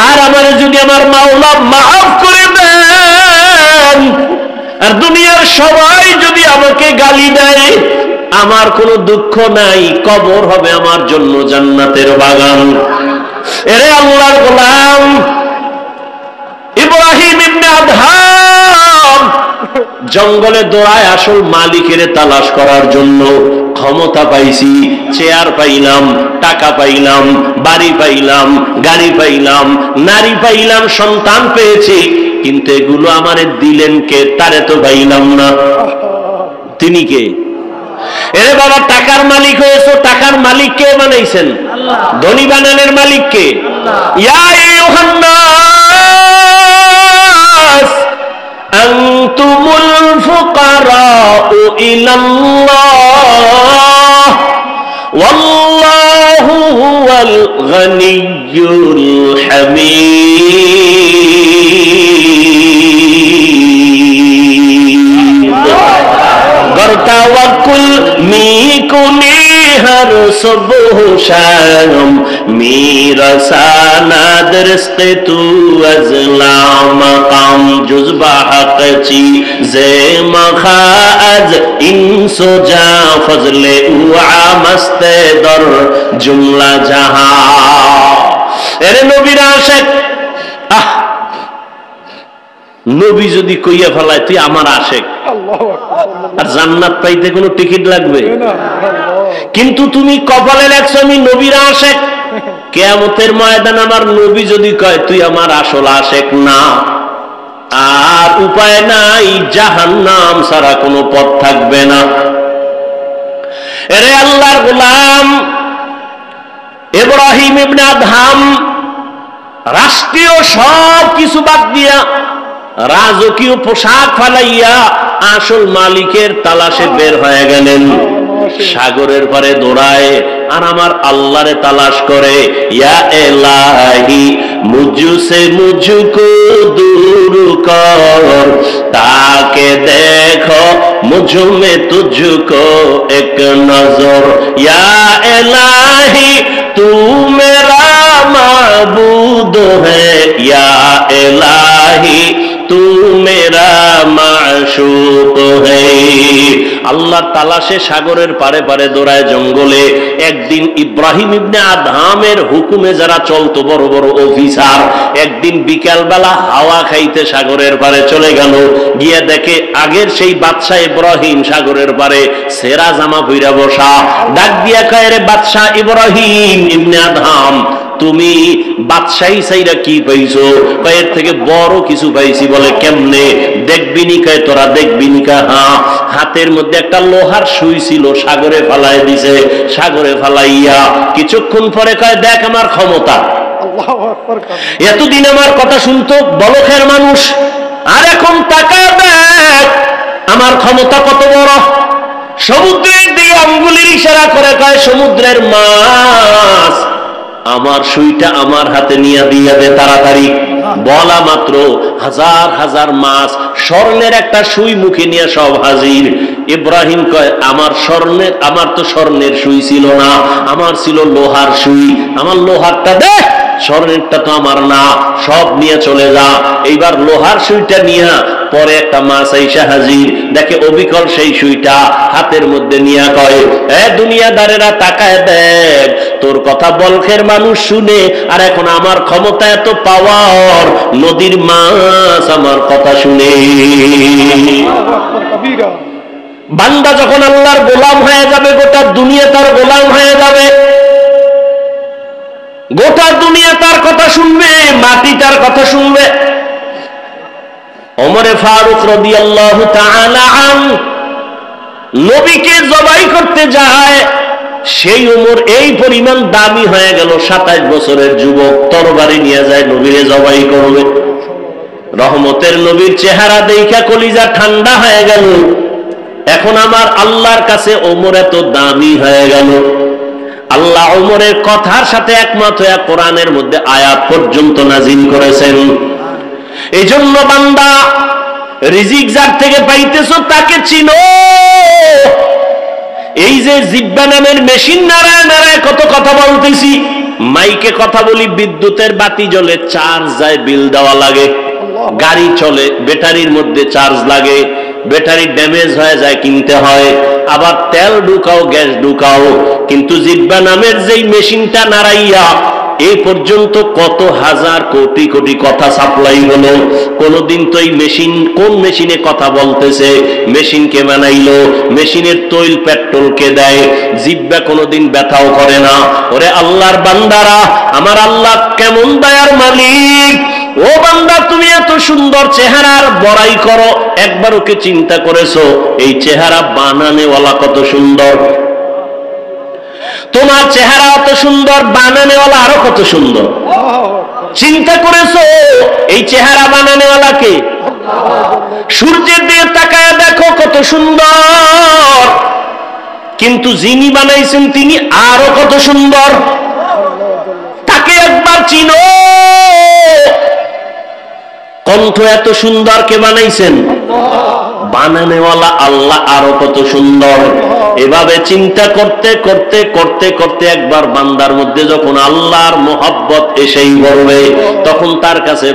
আর আমার যদি আমার মাওলা মাফ করে দেন, আর দুনিয়ার সবাই যদি আমাকে গালি দেয়, আমার কোনো দুঃখ নাই, কবর হবে আমার জন্য জান্নাতের বাগান। এরে আল্লাহর গোলাম, ইব্রাহিম ইবনে আদহাম জঙ্গলে দৌড়ায় আসল মালিকের তালাশ করার জন্য। ক্ষমতা পাইছি, চেয়ার পাইলাম, টাকা পাইলাম, বাড়ি পাইলাম, গাড়ি পাইলাম, নারী পাইলাম, সন্তান পেয়েছি, কিন্তু এগুলো আমারে দিলেন কে? তারে তো পাইলাম না। তিনি কে? এরে বাবা, টাকার মালিক হয়েছো, টাকার মালিক কে বানাইছেন? ধনী বানানোর মালিক কে? ইয়া আইয়ুহান নাস আনতুমুল ফুকারাউ ইলাল্লাহ ওয়াল্লাহু হুয়াল গনিয়্যুল হামিদ। গরতাওয়াকুল মিকুনি হর সুবহ শাম মিরসানাদ রিজকে তু আজলা মাকাম জুজবা হকচি জে মখাজ ইনসো জা ফজলে উআ মস্তে দর জুমলা জাহা। এরে নবীর আশিক, নবী যদি কইয়া ফেলায় তুই আমার আশিক, আর জান্নাত পাইতে কোনো টিকিট লাগবে? কিন্তু তুমি কপালে লেখছো আমি নবীর আশিক, কিয়ামতের ময়দান আমার নবী যদি কয় তুই আমার আসল আশিক না, আর উপায় নাই, জাহান্নাম ছাড়া কোনো পথ থাকবে না। এরে আল্লাহর গোলাম, ইব্রাহিম ইবনে আদহাম রাষ্ট্রীয় সব কিছু বাদ দিয়া, রাজকীয় পোশাক ফালাইয়া আসল মালিকের তালাশে বের হয়ে গেলেন। সাগরের পারে দৌড়ায় আর আমার আল্লাহরে তালাশ করে। ইয়া এলাহি মুঝসে মুঝকো দূর কর, তাকে দেখো মুঝ মে তুঝকো এক নজর। ইয়া এলাহি তু মেরা মাবুদ হ্যায়, ইয়া এলাহি তু মেরা মাশুক হ্যায়। আল্লাহর তালাশে সাগরের পারে পারে দৌড়ায় জঙ্গলে। একদিন ইব্রাহিম ইবনে আদহামের হুকুমে যারা চলতো বড় বড় অফিসার, একদিন বিকালবেলা হাওয়া খাইতে সাগরের পারে চলে গেল। গিয়ে দেখে আগের সেই বাদশাহ ইব্রাহিম সাগরের পারে সেরা জামা পইরা বসা। ডাক দিয়া কয়, রে বাদশাহ ইব্রাহিম ইবনে আদহাম, তুমি বাদশাহী চাইরা কি পাইছো? এর থেকে বড় কিছু পাইছি। বলে কেমনে? দেখবি নি? কয় তোরা দেখবি নি? হ্যাঁ। হাতের মধ্যে একটা লোহার সুই ছিল, সাগরে ফালাই দিছে। সাগরে ফালাইয়া কিছুক্ষণ পরে কয়, দেখ আমার ক্ষমতা। এতদিন আমার কথা শুনতো বলখের মানুষ, আর এখন তাকা দেখ আমার ক্ষমতা কত বড়। সমুদ্রের দিকে আঙ্গুলের ইশারা করে কয়, সমুদ্রের মাছ আমার সুইটা আমার হাতে নিয়ে দিয়া দে তাড়াতাড়ি। বলা মাত্র হাজার হাজার মাছ স্বর্ণের একটা সুই মুখে নিয়ে সব হাজির। ইব্রাহিম কয়, আমার তো স্বর্ণের সুই ছিল না, আমার ছিল লোহার সুই। আমার লোহারটা দে, স্বর্ণেরটা তো আমার না, সব নিয়ে চলে যা। এইবার লোহার সুইটা নিয়ে পরে একটা মাছ আইসা হাজির। দেখে অবিকল সেই সুইটা হাতের মধ্যে নিয়ে কয়, এ দুনিয়াদারেরা তাকায় দেখ, তোর কথা বলখের মানুষ শুনে, আর এখন আমার ক্ষমতা এত পাওয়ার, নদীর মাছ আমার কথা শুনে। বান্দা যখন আল্লাহর গোলাম হয়ে যাবে, গোটা দুনিয়া তার গোলাম হয়ে যাবে। গোটা দুনিয়া তার কথা শুনবে, মাটি তার কথা শুনবে। ওমরে ফারুক রাদিয়াল্লাহু তাআলা আনহু নবীকে জবাই করতে যায়, সেই ওমর এই পরিমাণ দামি হয়ে গেল, 27 বছরের যুবক তরবারি নিয়ে যায় নবীরে জবাই করবে। রহমতের নবীর চেহারা দেখা কলিজা ঠান্ডা হয়ে গেল। এখন আমার আল্লাহর কাছে ওমর এত দামি হয়ে গেল। আল্লাহ ওমরের কথার সাথে একমত হয়ে কোরআনের মধ্যে আয়াত পর্যন্ত নাজিল করেছেন। এই জন্য বান্দা, রিজিক যার থেকে পাইতেছো তাকে চিনো। এই যে জিব্বা নামের মেশিন নাড়ায় নাড়ায় কত কথা বলতেছি, মাইকে কথা বলি, বিদ্যুতের বাতি জ্বলে, চার্জ যায়, বিল দেওয়া লাগে। গাড়ি চলে, ব্যাটারির মধ্যে চার্জ লাগে, ব্যাটারি ড্যামেজ হয়ে যায়, কিনতে হয়। আবার তেল ঢুকাও, গ্যাস ঢুকাও। কিন্তু জিহ্বা নামের যেই মেশিনটা নাড়াইয়া এই পর্যন্ত কত হাজার কোটি কোটি কথা সাপ্লাই হলো, কোনদিন তো এই মেশিন, কোন মেশিনে কথা বলতেছে, মেশিন কে বানাইলো, মেশিনের তৈল পেট্রোল কে দেয়, জিহ্বা কোনদিন ব্যথাও করে না। ওরে আল্লাহর বান্দারা, আমার আল্লাহ কেমন দয়ার মালিক। ও বান্দা, তুমি এত সুন্দর চেহারার বড়াই করো, একবার ওকে চিন্তা করেছো এই চেহারা বানানেওয়ালা কত সুন্দর? তোমার চেহারা অত সুন্দর, বানানেওয়ালা আরো কত সুন্দর। চিন্তা করেছো এই চেহারা বানানেওয়ালা কে? সূর্যের দিকে তাকায় দেখো কত সুন্দর, কিন্তু যিনি বানাইছেন তিনি আরো কত সুন্দর। তাকে একবার চিনো। কণ্ঠ এত সুন্দর, কে বানাইছেন? বানানেওয়ালা আল্লাহ আরো কত সুন্দর। এভাবে চিন্তা করতে করতে করতে করতে একবার বান্দার মধ্যে যখন আল্লাহর মোহাব্বত এসেই পড়বে, তখন তার কাছে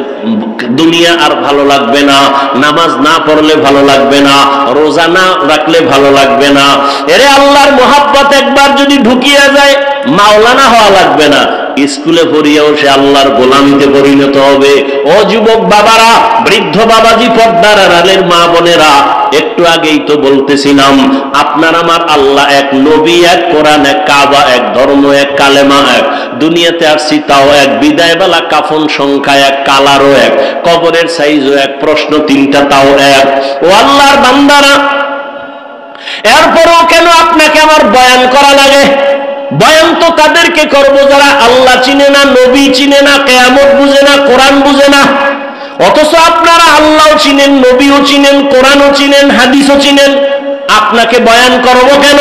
দুনিয়া আর ভালো লাগবে না, নামাজ না পড়লে ভালো লাগবে না, রোজা না রাখলে ভালো লাগবে না। এরে আল্লাহর মোহাব্বত একবার যদি ঢুকিয়ে যায়, মাওলানা হওয়া লাগবে না, স্কুলে পড়িয়াও সে আল্লাহর গোলামিতে পরিণত হবে। ও যুবক বাবারা, বৃদ্ধ বাবাজি, পর্দার আড়ালের মা বোনেরা, একটু আগেই তো বলতেছিলাম আপনার আমার আল্লাহ এক, নবী এক, কোরআন এক, কাবা এক, ধর্ম এক, কালেমা এক, দুনিয়াতে আসছি তাও এক, বিদায় বেলা কাফন সংখ্যা এক, কালারও এক, কবরের সাইজও এক, প্রশ্ন তিনটা তাও এক। ও আল্লাহর বান্দারা, এরপরও কেন আপনাকে আমার বয়ান করা লাগে? বয়ান তো তাদেরকে করবো যারা আল্লাহ চিনে না, নবী চিনে না, কিয়ামত বুঝে না, কোরআন বুঝে না। অথচ আপনারা আল্লাহও চিনেন, নবীও চিনেন, কোরআনও চিনেন, হাদিসও চিনেন, আপনাকে বয়ান করবো কেন?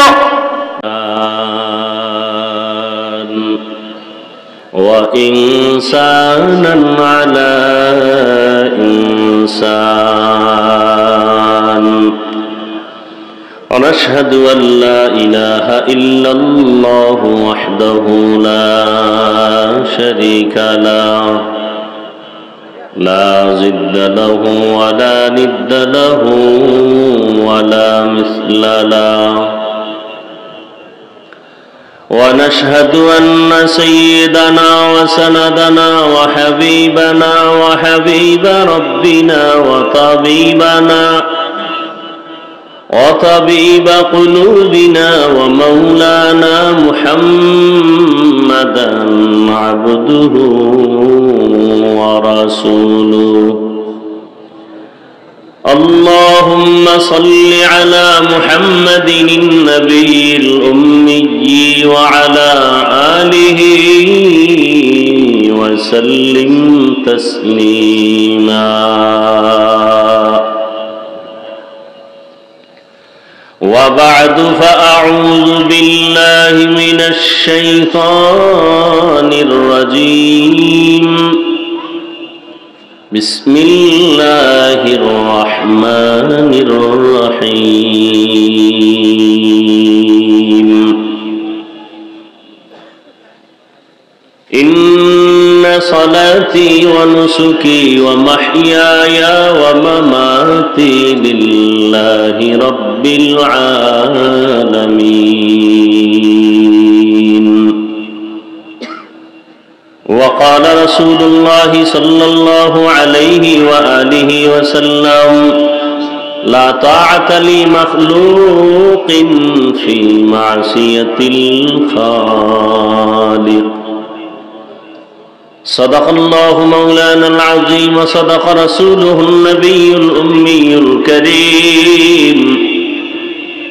وإنسانا على إنسان ونشهد أن لا إله إلا الله وحده لا شريك له لا ضد له ولا ند له ولا مثل له ونشهد أن سيدنا وسندنا وحبيبنا وحبيب ربنا وطبيب قلوبنا ومولانا محمدا عبده ورسوله اللهم صل على محمد النبي الأمي وعلى آله وسلم تسليما وبعد فأعوذ بالله من الشيطان الرجيم بسم الله الرحمن الرحيم إن صلاتي ونسكي ومحياي ومماتي لله رب العالمين وقال رسول الله صلى الله عليه وآله وسلم لا طاعة لمخلوق في معصية الخالق صدق الله مولانا العظيم وصدق رسوله النبي الأمي الكريم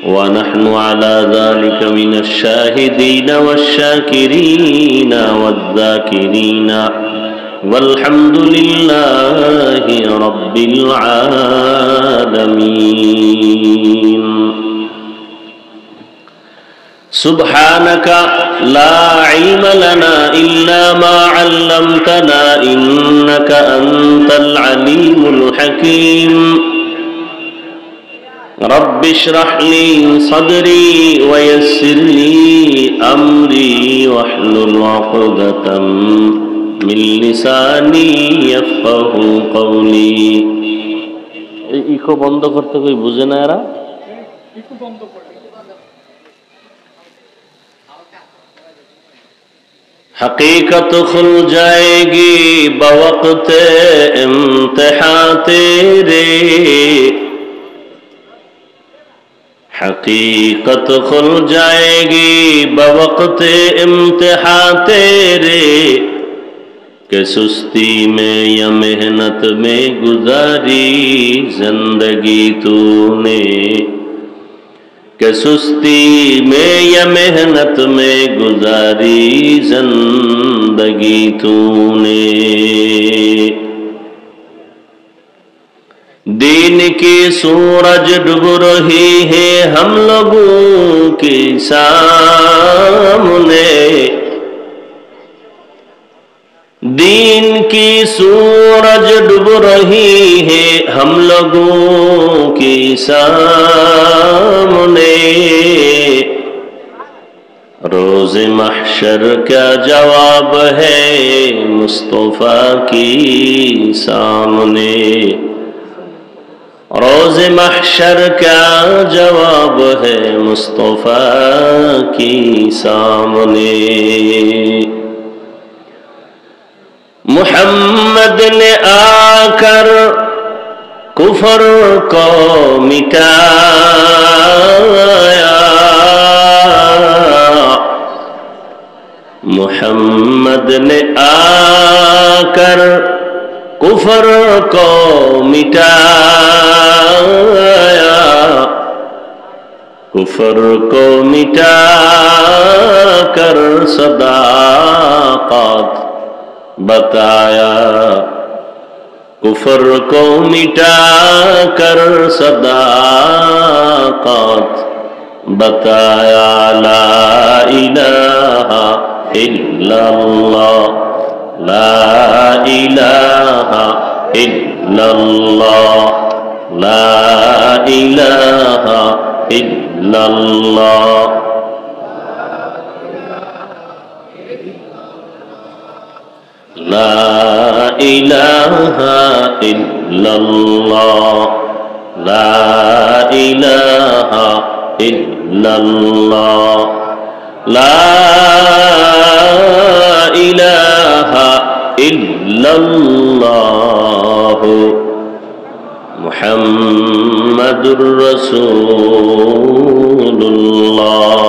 ونحن على ذلك من الشاهدين والشاكرين والذاكرين والحمد لله رب العالمين سبحانك لا علم لنا إلا ما علمتنا إنك أنت العليم الحكيم رب اشرح لي صدري ويسر لي أمري واحلل عقدة من لساني يفقهوا قولي ইকো বন্ধ করতে কই বুঝে না এরা ইকো বন্ধ করে हकीकत खुल जाएगी बवक्त इम्तिहान तेरे हकीकत खुल जाएगी बवक्त इम्तिहान तेरे कि सुस्ती में या मेहनत में गुजारी जिंदगी तूने कि सुस्ती में या मेहनत में गुजारी जिंदगी तूने दीन की सूरज डूब रही है हम लोगों के सामने दीन की सूरज डूब रही है हम लोगों के सामने रोज़ महशर क्या जवाब है मुस्तफा की सामने रोज़ महशर क्या जवाब है मुस्तफा की सामने मुहम्मद ने आकर कुफर को मिटाया मुहम्मद ने आकर कुफर को मिटाया कुफर को मिटाकर सदाकत बताया कुफर को मिटा कर सदाकत बताया ला इलाहा इल्लल्लाह ला इलाहा इल्लल्लाह ला इलाहा इल्लल्लाह لا إله إلا الله لا إله إلا الله لا إله إلا الله محمد رسول الله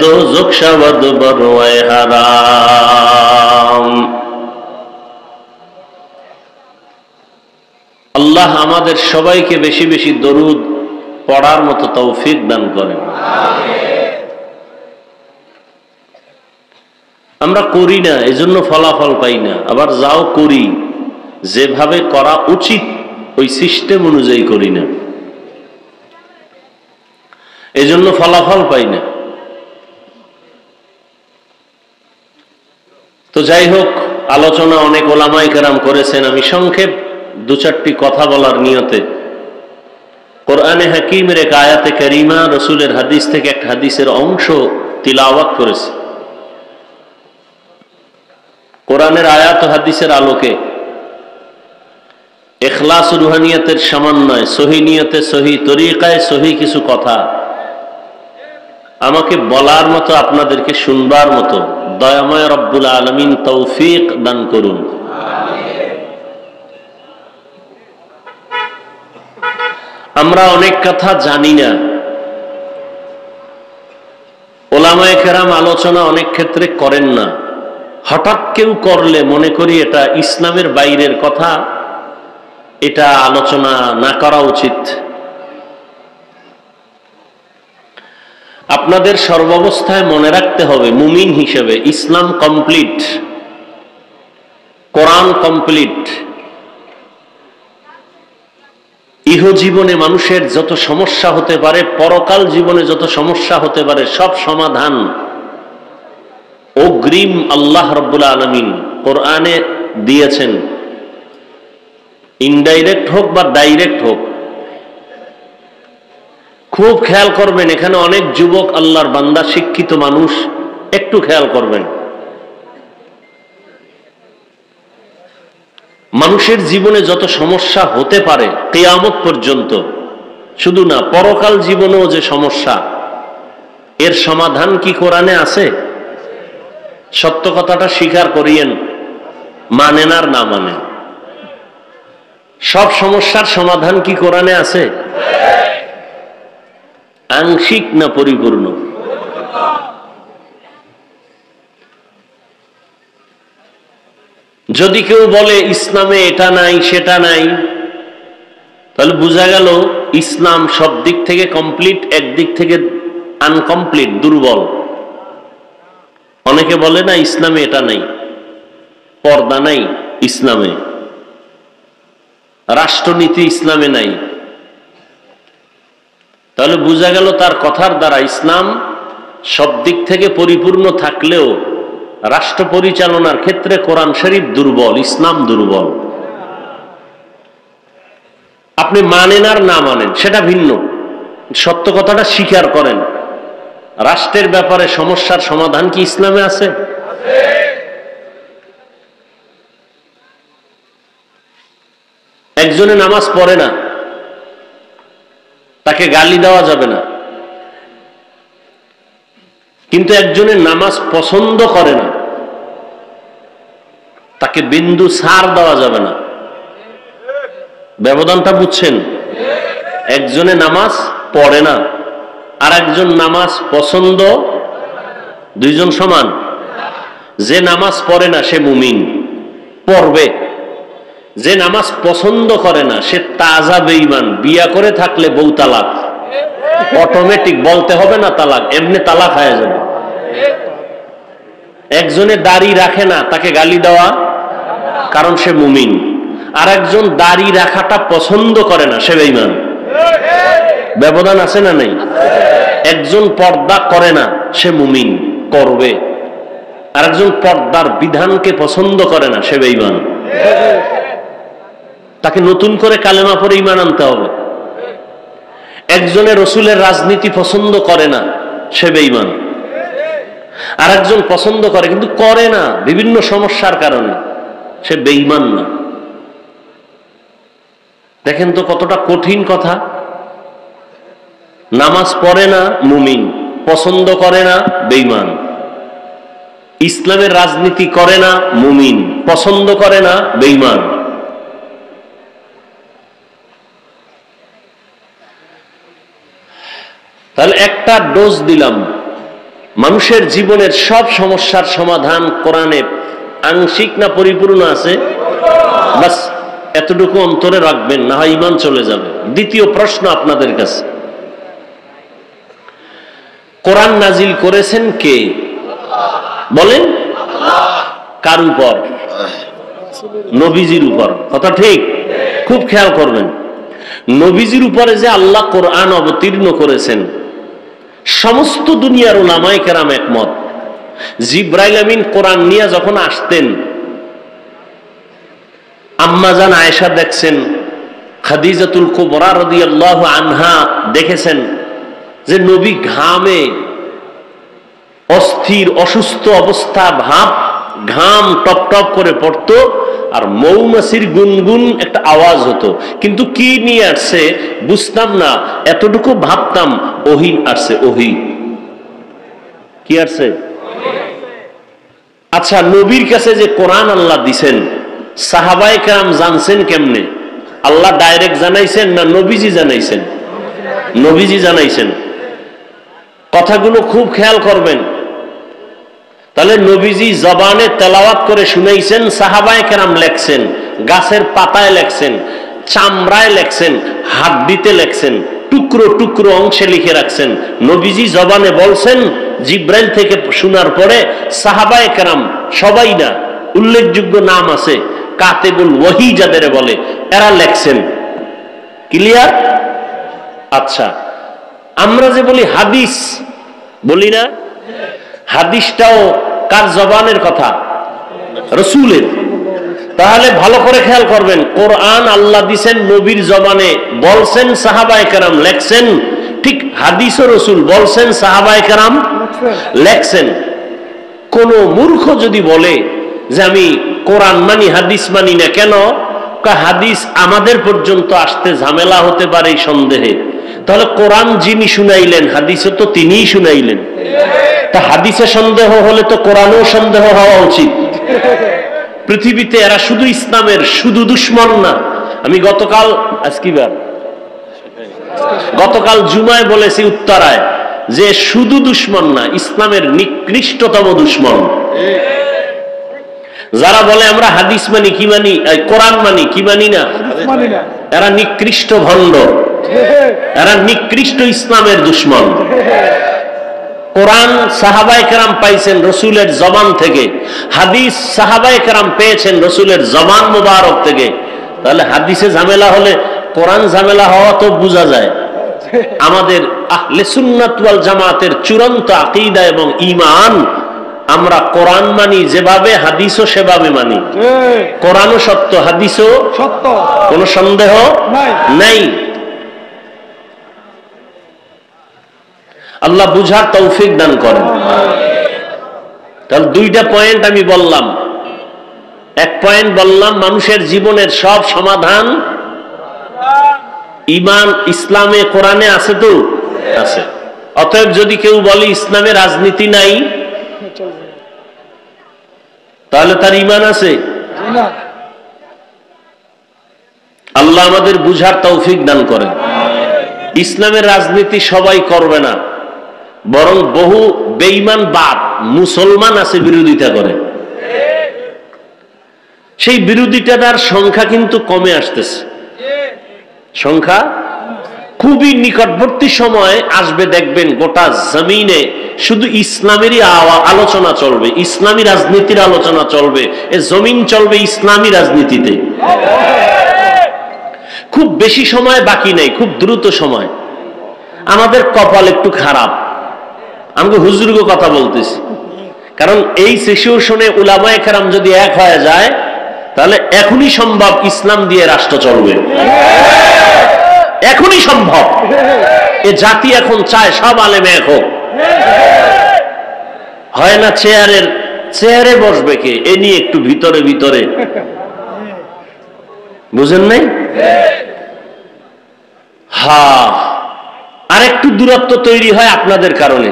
दोज़ख शबद बरवाए हराम আল্লাহ আমাদের সবাইকে বেশি বেশি দরুদ পড়ার মতো তৌফিক দান করেন আমরা করি না এজন্য ফলাফল পাই না আবার যাও করি যেভাবে করা উচিত ওই সিস্টেম অনুযায়ী করি না এজন্য ফলাফল পাই না তো যাই হোক আলোচনা অনেক ওলামায়ে কেরাম করেছেন আমি সংক্ষেপ দু চারটি কথা বলার নিয়তে কোরআনে হাকিমের এক আয়াতে কারিমা রাসূলের হাদিস থেকে এক হাদিসের অংশ তিলাওয়াত করেছে কোরআনের আয়াত ও হাদিসের আলোকে ইখলাস ও রুহানিয়তের সমন্বয় সহি নিয়তে সহি তরিকায় সহি কিছু কথা আমাকে বলার মতো আপনাদেরকে শুনবার মতো দয়াময় রব্বুল আলামিন তৌফিক দান করুন আমরা অনেক কথা জানি না ওলামায়ে কেরাম আলোচনা অনেক ক্ষেত্রে করেন না হঠাৎ কেউ করলে মনে করি এটা ইসলামের বাইরের কথা এটা আলোচনা না করা উচিত আপনাদের সর্বাবস্থায় মনে রাখতে হবে মুমিন হিসেবে ইসলাম কমপ্লিট কোরআন কমপ্লিট ইহজীবনে মানুষের যত সমস্যা হতে পারে পরকাল জীবনে যত সমস্যা হতে পারে সব সমাধান অগ্রিম আল্লাহ রাব্বুল আলামিন কোরআনে দিয়েছেন ইনডাইরেক্ট হোক বা ডাইরেক্ট হোক। খুব খেয়াল করবেন, এখানে অনেক যুবক আল্লাহর বান্দা, শিক্ষিত মানুষ, একটু খেয়াল করবেন। মানুষের জীবনে যত সমস্যা হতে পারে কিয়ামত পর্যন্ত, শুধু না পরকাল জীবনেও যে সমস্যা, এর সমাধান কি কোরআনে আছে? সত্য কথাটা স্বীকার করিয়েন, মানেন আর না মানেন, সব সমস্যার সমাধান কি কোরআনে আছে? আংশিক না পরিপূর্ণ? যদি কেউ বলে ইসলামে এটা নাই সেটা নাই, তাহলে বোঝা গেল ইসলাম সব দিক থেকে কমপ্লিট, একদিক থেকে আনকমপ্লিট, দুর্বল। অনেকে বলে না ইসলামে এটা নাই, পর্দা নাই ইসলামে, রাষ্ট্রনীতি ইসলামে নাই, তাহলে বোঝা গেল তার কথার দ্বারা ইসলাম সব দিক থেকে পরিপূর্ণ থাকলেও রাষ্ট্র পরিচালনার ক্ষেত্রে কোরআন শরীফ দুর্বল, ইসলাম দুর্বল। আপনি মানেন আর না মানেন সেটা ভিন্ন, সত্য কথাটা স্বীকার করেন। রাষ্ট্রের ব্যাপারে সমস্যার সমাধান কি ইসলামে আছে? একজনে নামাজ পড়ে না, তাকে গালি দেওয়া যাবে না, কিন্তু একজনের নামাজ পছন্দ করে না, তাকে বিন্দু ছাড় দেওয়া যাবে না। ব্যবধানটা বুঝছেন? একজনে নামাজ পড়ে না, আর একজন নামাজ পছন্দ, দুইজন সমান? যে নামাজ পড়ে না সে মুমিন, পড়বে। যে নামাজ পছন্দ করে না সে তাজা বেঈমান, বিয়া করে থাকলে বউ তালাক, অটোমেটিক, বলতে হবে না তালাক, এমনি তালাক হয়ে যাবে। একজনে দাড়ি রাখে না, তাকে গালি দেওয়া, কারণ সে মুমিন। আর একজন দাড়ি রাখাটা পছন্দ করে না, সে বেঈমান। ব্যবধান আছে না নেই? একজন পর্দা করে না, সে মুমিন, করবে। আর একজন পর্দার বিধানকে পছন্দ করে না, সে বেঈমান। তাকে নতুন করে কালেমা পড়ে ঈমান আনতে হবে। একজনের রসুলের রাজনীতি পছন্দ করে না, সে বেঈমান। আর একজন পছন্দ করে কিন্তু করে না বিভিন্ন সমস্যার কারণে, সে বেঈমান না। দেখেন তো কতটা কঠিন কথা। নামাজ পড়ে না মুমিন, পছন্দ করে না বেঈমান। ইসলামের রাজনীতি করে না মুমিন, পছন্দ করে না বেঈমান। তাহলে একটা ডোজ দিলাম, মানুষের জীবনের সব সমস্যার সমাধান কোরআনে আংশিক না পরিপূর্ণ আছে? বাস এতটুকু অন্তরে রাখবেন, না হয় ঈমান চলে যাবে। দ্বিতীয় প্রশ্ন আপনাদের কাছে, কোরআন নাজিল করেছেন কে? বলেন। কার উপর? নবীজির উপর। কথা ঠিক? খুব খেয়াল করবেন, নবীজির উপরে যে আল্লাহ কোরআন অবতীর্ণ করেছেন, সমস্ত দুনিয়ার উলামায়ে কেরাম একমত। জিবরাইল আমিন কোরআন নিয়ে যখন আসতেন, আম্মা জান আয়েশা দেখছেন, খাদিজাতুল কুবরা রাদিয়াল্লাহু আনহা দেখেছেন যে নবী ঘামে অস্থির, অসুস্থ অবস্থা, ভাব, ঘাম টপ টপ করে পড়তো, আর মৌমাছির গুনগুন একটা আওয়াজ হতো, কিন্তু কি নিয়ে আসছে বুঝতাম না। এতটুকু ভাবতাম ওহী আসছে, ওহী। কি আসছে? আচ্ছা, নবীর কাছে যে কোরআন আল্লাহ দিছেন, সাহাবায়ে কেরাম জানছেন কেমনে? আল্লাহ ডাইরেক্ট জানাইছেন না নবীজি জানাইছেন? নবীজি জানাইছেন। কথাগুলো খুব খেয়াল করবেন। তাহলে নবীজি জবানে তেলাওয়াত করে শুনাইছেন, সাহাবায়ে কেরাম লেখছেন, গাছের পাতায় লেখছেন, চামড়ায় লেখছেন, হাড্ডিতে লেখছেন, টুকরো টুকরো অংশে লিখে রাখছেন। নবীজি জবানে বলছেন, জিব্রাইল থেকে শোনার পরে সাহাবায়ে কেরাম সবাই না, উল্লেখযোগ্য নাম আছে, কাতেবুল ওহী যাদের বলে, এরা লেখছেন। ক্লিয়ার? আচ্ছা, আমরা যে বলি হাদিস, বলি না? হাদিসটাও কার জবানের কথা? রাসূলের। তাহলে ভালো করে খেয়াল করবেন, কোরআন আল্লাহ দিছেন নবীর জবানে, বলছেন সাহাবায়ে কেরাম লেখছেন, ঠিক হাদিসও রাসূল বলছেন সাহাবায়ে কেরাম লেখছেন। কোন মূর্খ যদি বলে যে আমি কোরআন মানি হাদিস মানি না, কেন? হাদিস আমাদের পর্যন্ত আসতে ঝামেলা হতে পারে এই সন্দেহে। তাহলে কোরআন যিনি শুনাইলেন হাদিসে তো তিনিই শুনাইলেন, তা হাদিসে সন্দেহ হলে তো কোরআনেও সন্দেহ হওয়া উচিত। পৃথিবীতে এরা শুধু ইসলামের শুধু দুশ্মন না। আমি গতকাল জুমায় বলেছি উত্তরায় যে শুধু দুশ্মন না, ইসলামের নিকৃষ্টতম দুশ্মন। যারা বলে আমরা হাদিস মানি কি মানি, কোরআন মানি কি মানি না, এরা নিকৃষ্ট ভণ্ড, এরা নিকৃষ্ট ইসলামের দুশ্মন। কোরআন সাহাবায়ে কেরাম পাইছেন রসুলের জবান থেকে, হাদিস সাহাবায়ে কেরাম পেয়েছেন রসুলের জবান মুবারক থেকে। তাহলে হাদিসে ঝামেলা হলে কোরআন ঝামেলা হওয়া তো বোঝা যায়। আমাদের আহলে সুন্নাত ওয়াল জামাতের চূড়ান্ত আকীদা এবং ঈমান, আমরা কোরআন মানি যেভাবে, হাদিসও সেভাবে মানি। কোরআনও সত্য, হাদিসও সত্য, কোনো সন্দেহ নাই। আল্লাহ বুঝার তৌফিক দান করেন। তাহলে দুইটা পয়েন্ট আমি বললাম। এক পয়েন্ট বললাম মানুষের জীবনের সব সমাধান ঈমান ইসলামে কোরআনে আছে, তো আছে। অতএব যদি কেউ বলে ইসলামে রাজনীতি নাই, তাহলে তার ঈমান আছে? আল্লাহ আমাদের বুঝার তৌফিক দান করেন। ইসলামের রাজনীতি সবাই করবে না, বরং বহু বেঈমান বাপ মুসলমান আছে বিরোধিতা করে। সেই বিরোধিতার সংখ্যা কিন্তু কমে আসতেছে, সংখ্যা খুবই নিকটবর্তী সময় আসবে, দেখবেন গোটা জমিনে শুধু ইসলামেরই আলোচনা চলবে, ইসলামী রাজনীতির আলোচনা চলবে, এ জমিন চলবে ইসলামী রাজনীতিতে। খুব বেশি সময় বাকি নেই, খুব দ্রুত সময়। আমাদের কপাল একটু খারাপ, আমাকে হুজুরকে কথা বলতেছি, কারণ এই সিচুয়েশনে উলামায়ে কেরাম যদি এক হয়ে যায়, তাহলে এখনই সম্ভব ইসলাম দিয়ে রাষ্ট্র চলবে, এখনই সম্ভব। এ জাতি এখন চায় সব আলেম এক হোক, হয় না চেয়ারে বসবে কে, এ নিয়ে একটু ভিতরে ভিতরে, বুঝেন নাই? আর একটু দূরত্ব তৈরি হয় আপনাদের কারণে।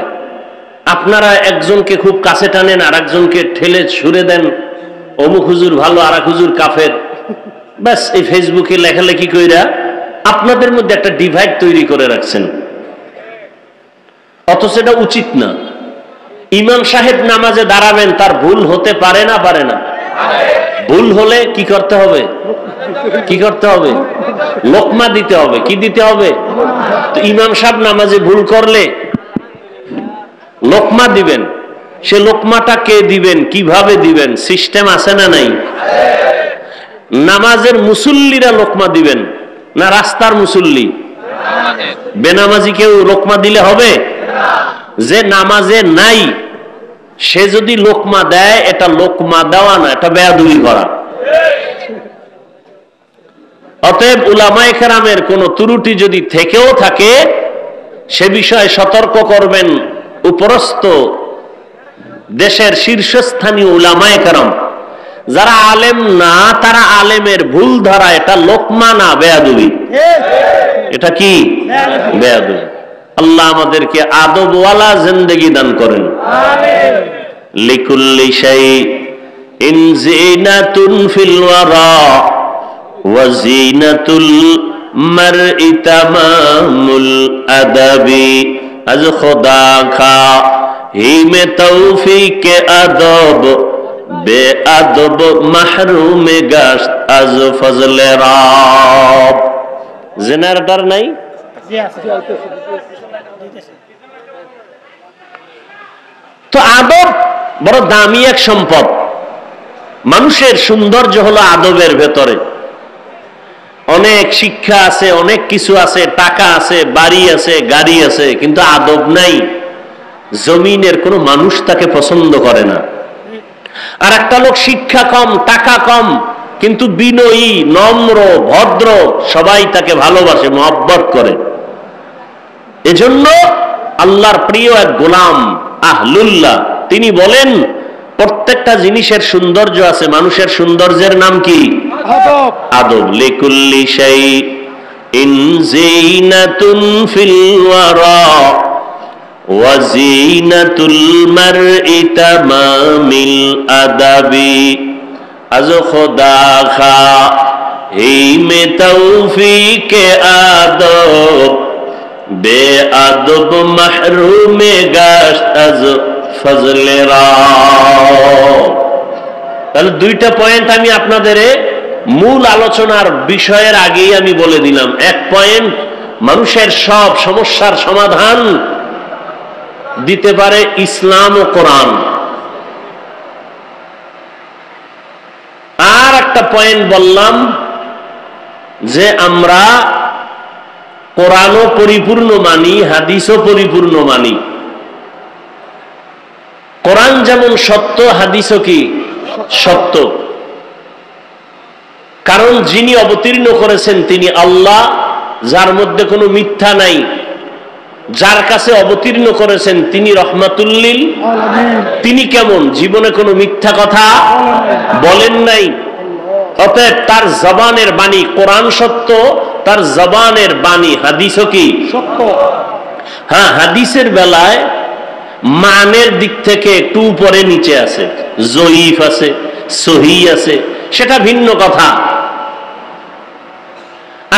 আপনারা একজনকে খুব কাছে টানেন, আর একজনকে ঠেলে ছুড়ে দেন, অমুক হুজুর ভালো আর এক হুজুর কাফের। ব্যাস এই ফেসবুকে লেখালেখি কইরা আপনাদের মধ্যে একটা ডিভাইড তৈরি করে রাখছেন, অথচ এটা উচিত না। ইমাম সাহেব নামাজে দাঁড়াবেন, তার ভুল হতে পারে না, পারে না? ভুল হলে কি করতে হবে? কি করতে হবে? লোকমা দিতে হবে। কি দিতে হবে? তো ইমাম সাহেব নামাজে ভুল করলে লোকমা দিবেন, সে লোকমাটা কে দিবেন, কিভাবে দিবেন, সিস্টেম আছে না নাই? নামাজের মুসল্লিরা লোকমা দিবেন না রাস্তার মুসল্লি? বেনামাজি কেউ লোকমা দিলে হবে? যে নামাজে নাই সে যদি লোকমা দেয়, এটা লোকমা দেওয়া না, এটা বেয়াদবি করা। অতএব উলামায়ে কেরামের কোন ত্রুটি যদি থেকেও থাকে, সে বিষয়ে সতর্ক করবেন উপরস্থ দেশের শীর্ষস্থানীয় উলামায়ে কেরাম। যারা আলেম না, তারা আলেমের ভুল ধরা, এটা লোকমা না, বেয়াদবি। এটা কি? বেয়াদবি। আল্লাহ আমাদেরকে আদবওয়ালা জিন্দেগি দান করেন। লিকুল্লি শাইইন জিনাতুন ফিল ওয়ারা ওয়া জিনাতুল মারই তামামুল আদাবি। আজ খোদা খা হি মে তৌফিক আদব বেআদব মাহরুম গাশত আজ ফজলে রব। জেনারেটর নাই? তো আদব বড় দামি এক সম্পদ। মানুষের সৌন্দর্য হলো আদবের ভেতরে। অনেক শিক্ষা আছে, অনেক কিছু আছে, টাকা আছে, বাড়ি আছে, গাড়ি আছে, কিন্তু আদব নাই। জমিনের কোনো মানুষ তাকে পছন্দ করে না। আর একটা লোক শিক্ষা কম, টাকা কম, কিন্তু বিনয়ী, নম্র, ভদ্র, সবাই তাকে ভালোবাসে, মহব্বত করে। এজন্য আল্লাহর প্রিয় এক গোলাম আহলুল্লাহ তিনি বলেন, প্রত্যেকটা জিনিসের সৌন্দর্য আছে, মানুষের সৌন্দর্যের নাম কি? আদব। আদব। লিকুল্লি শাইইন যিনাতুন ফিল ওয়ারা ওয়া যিনাতুল মারই তামামিল আদাবি আজ খোদা খা হি মে তৌফিকে আদব বে আদব মাহরুমে গাশত আজ ফজলে রা। তাহলে দুইটা পয়েন্ট আমি আপনাদের মূল আলোচনার বিষয়ের আগেই আমি বলে দিলাম। এক পয়েন্ট, মানুষের সব সমস্যার সমাধান দিতে পারে ইসলাম ও কোরআন। আর একটা পয়েন্ট বললাম যে আমরা কোরআনও পরিপূর্ণ মানি, হাদিসও পরিপূর্ণ মানি। কোরআন যেমন সত্য, হাদিসও কি সত্য। কারণ যিনি অবতীর্ণ করেছেন তিনি আল্লাহ, যার মধ্যে কোনো মিথ্যা নাই। যার কাছে অবতীর্ণ করেছেন তিনি রহমাতুল লিল আলামিন। তিনি কেমন? জীবনে কোনো মিথ্যা কথা বলেন নাই। অতএব তার জবানের বাণী কোরআন সত্য, তার জবানের বাণী হাদিসও কি সত্য। হ্যাঁ, হাদিসের বেলায় মানের দিক থেকে একটু উপরে নিচে আছে, জয়ীফ আছে, সহিহ আছে, সেটা ভিন্ন কথা।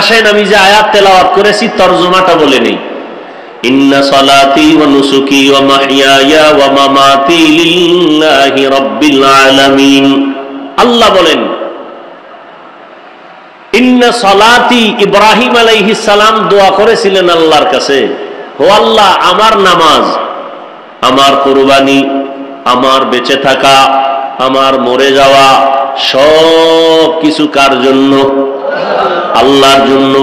আসেন আমি যে আয়াত তেলাওয়াত করেছি তরজমাটা বলে নেই। ইন্না সালাতি ওয়া নুসুকি ওয়া মাহইয়ায়া ওয়া মামাতি লিল্লাহি রাব্বিল আলামিন। আল্লাহ বলেন, ইন্না সালাতি, ইব্রাহিম আলাইহিস সালাম দোয়া করেছিলেন আল্লাহর কাছে, ও আল্লাহ আমার নামাজ, আমার কুরবানি, আমার বেঁচে থাকা, আমার মরে যাওয়া, সব কিছু কার জন্য? আল্লাহর জন্য।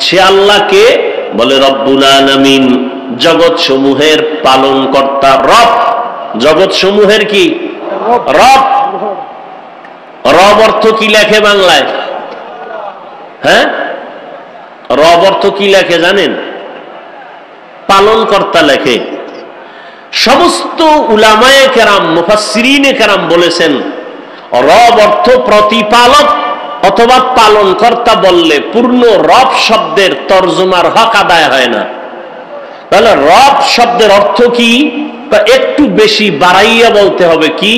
সে আল্লাহকে বলে রব্বুল আলামিন, জগৎ সমূহের পালন কর্তা, রব। জগৎ সমূহের কি রব? রব অর্থ কি লেখে বাংলায়? হ্যাঁ, রব অর্থ কি লেখে জানেন? পালন কর্তা লেখে। সমস্ত উলামায়ে কেরাম, মুফাসসিরিনে কেরাম বলেছেন রব অর্থ প্রতিপালক অথবা পালন কর্তা বললে পূর্ণ রব শব্দের তরজমার হক আদায় হয় না। তাহলে রব শব্দের অর্থ কি? একটু বেশি বাড়াইয়া বলতে হবে। কি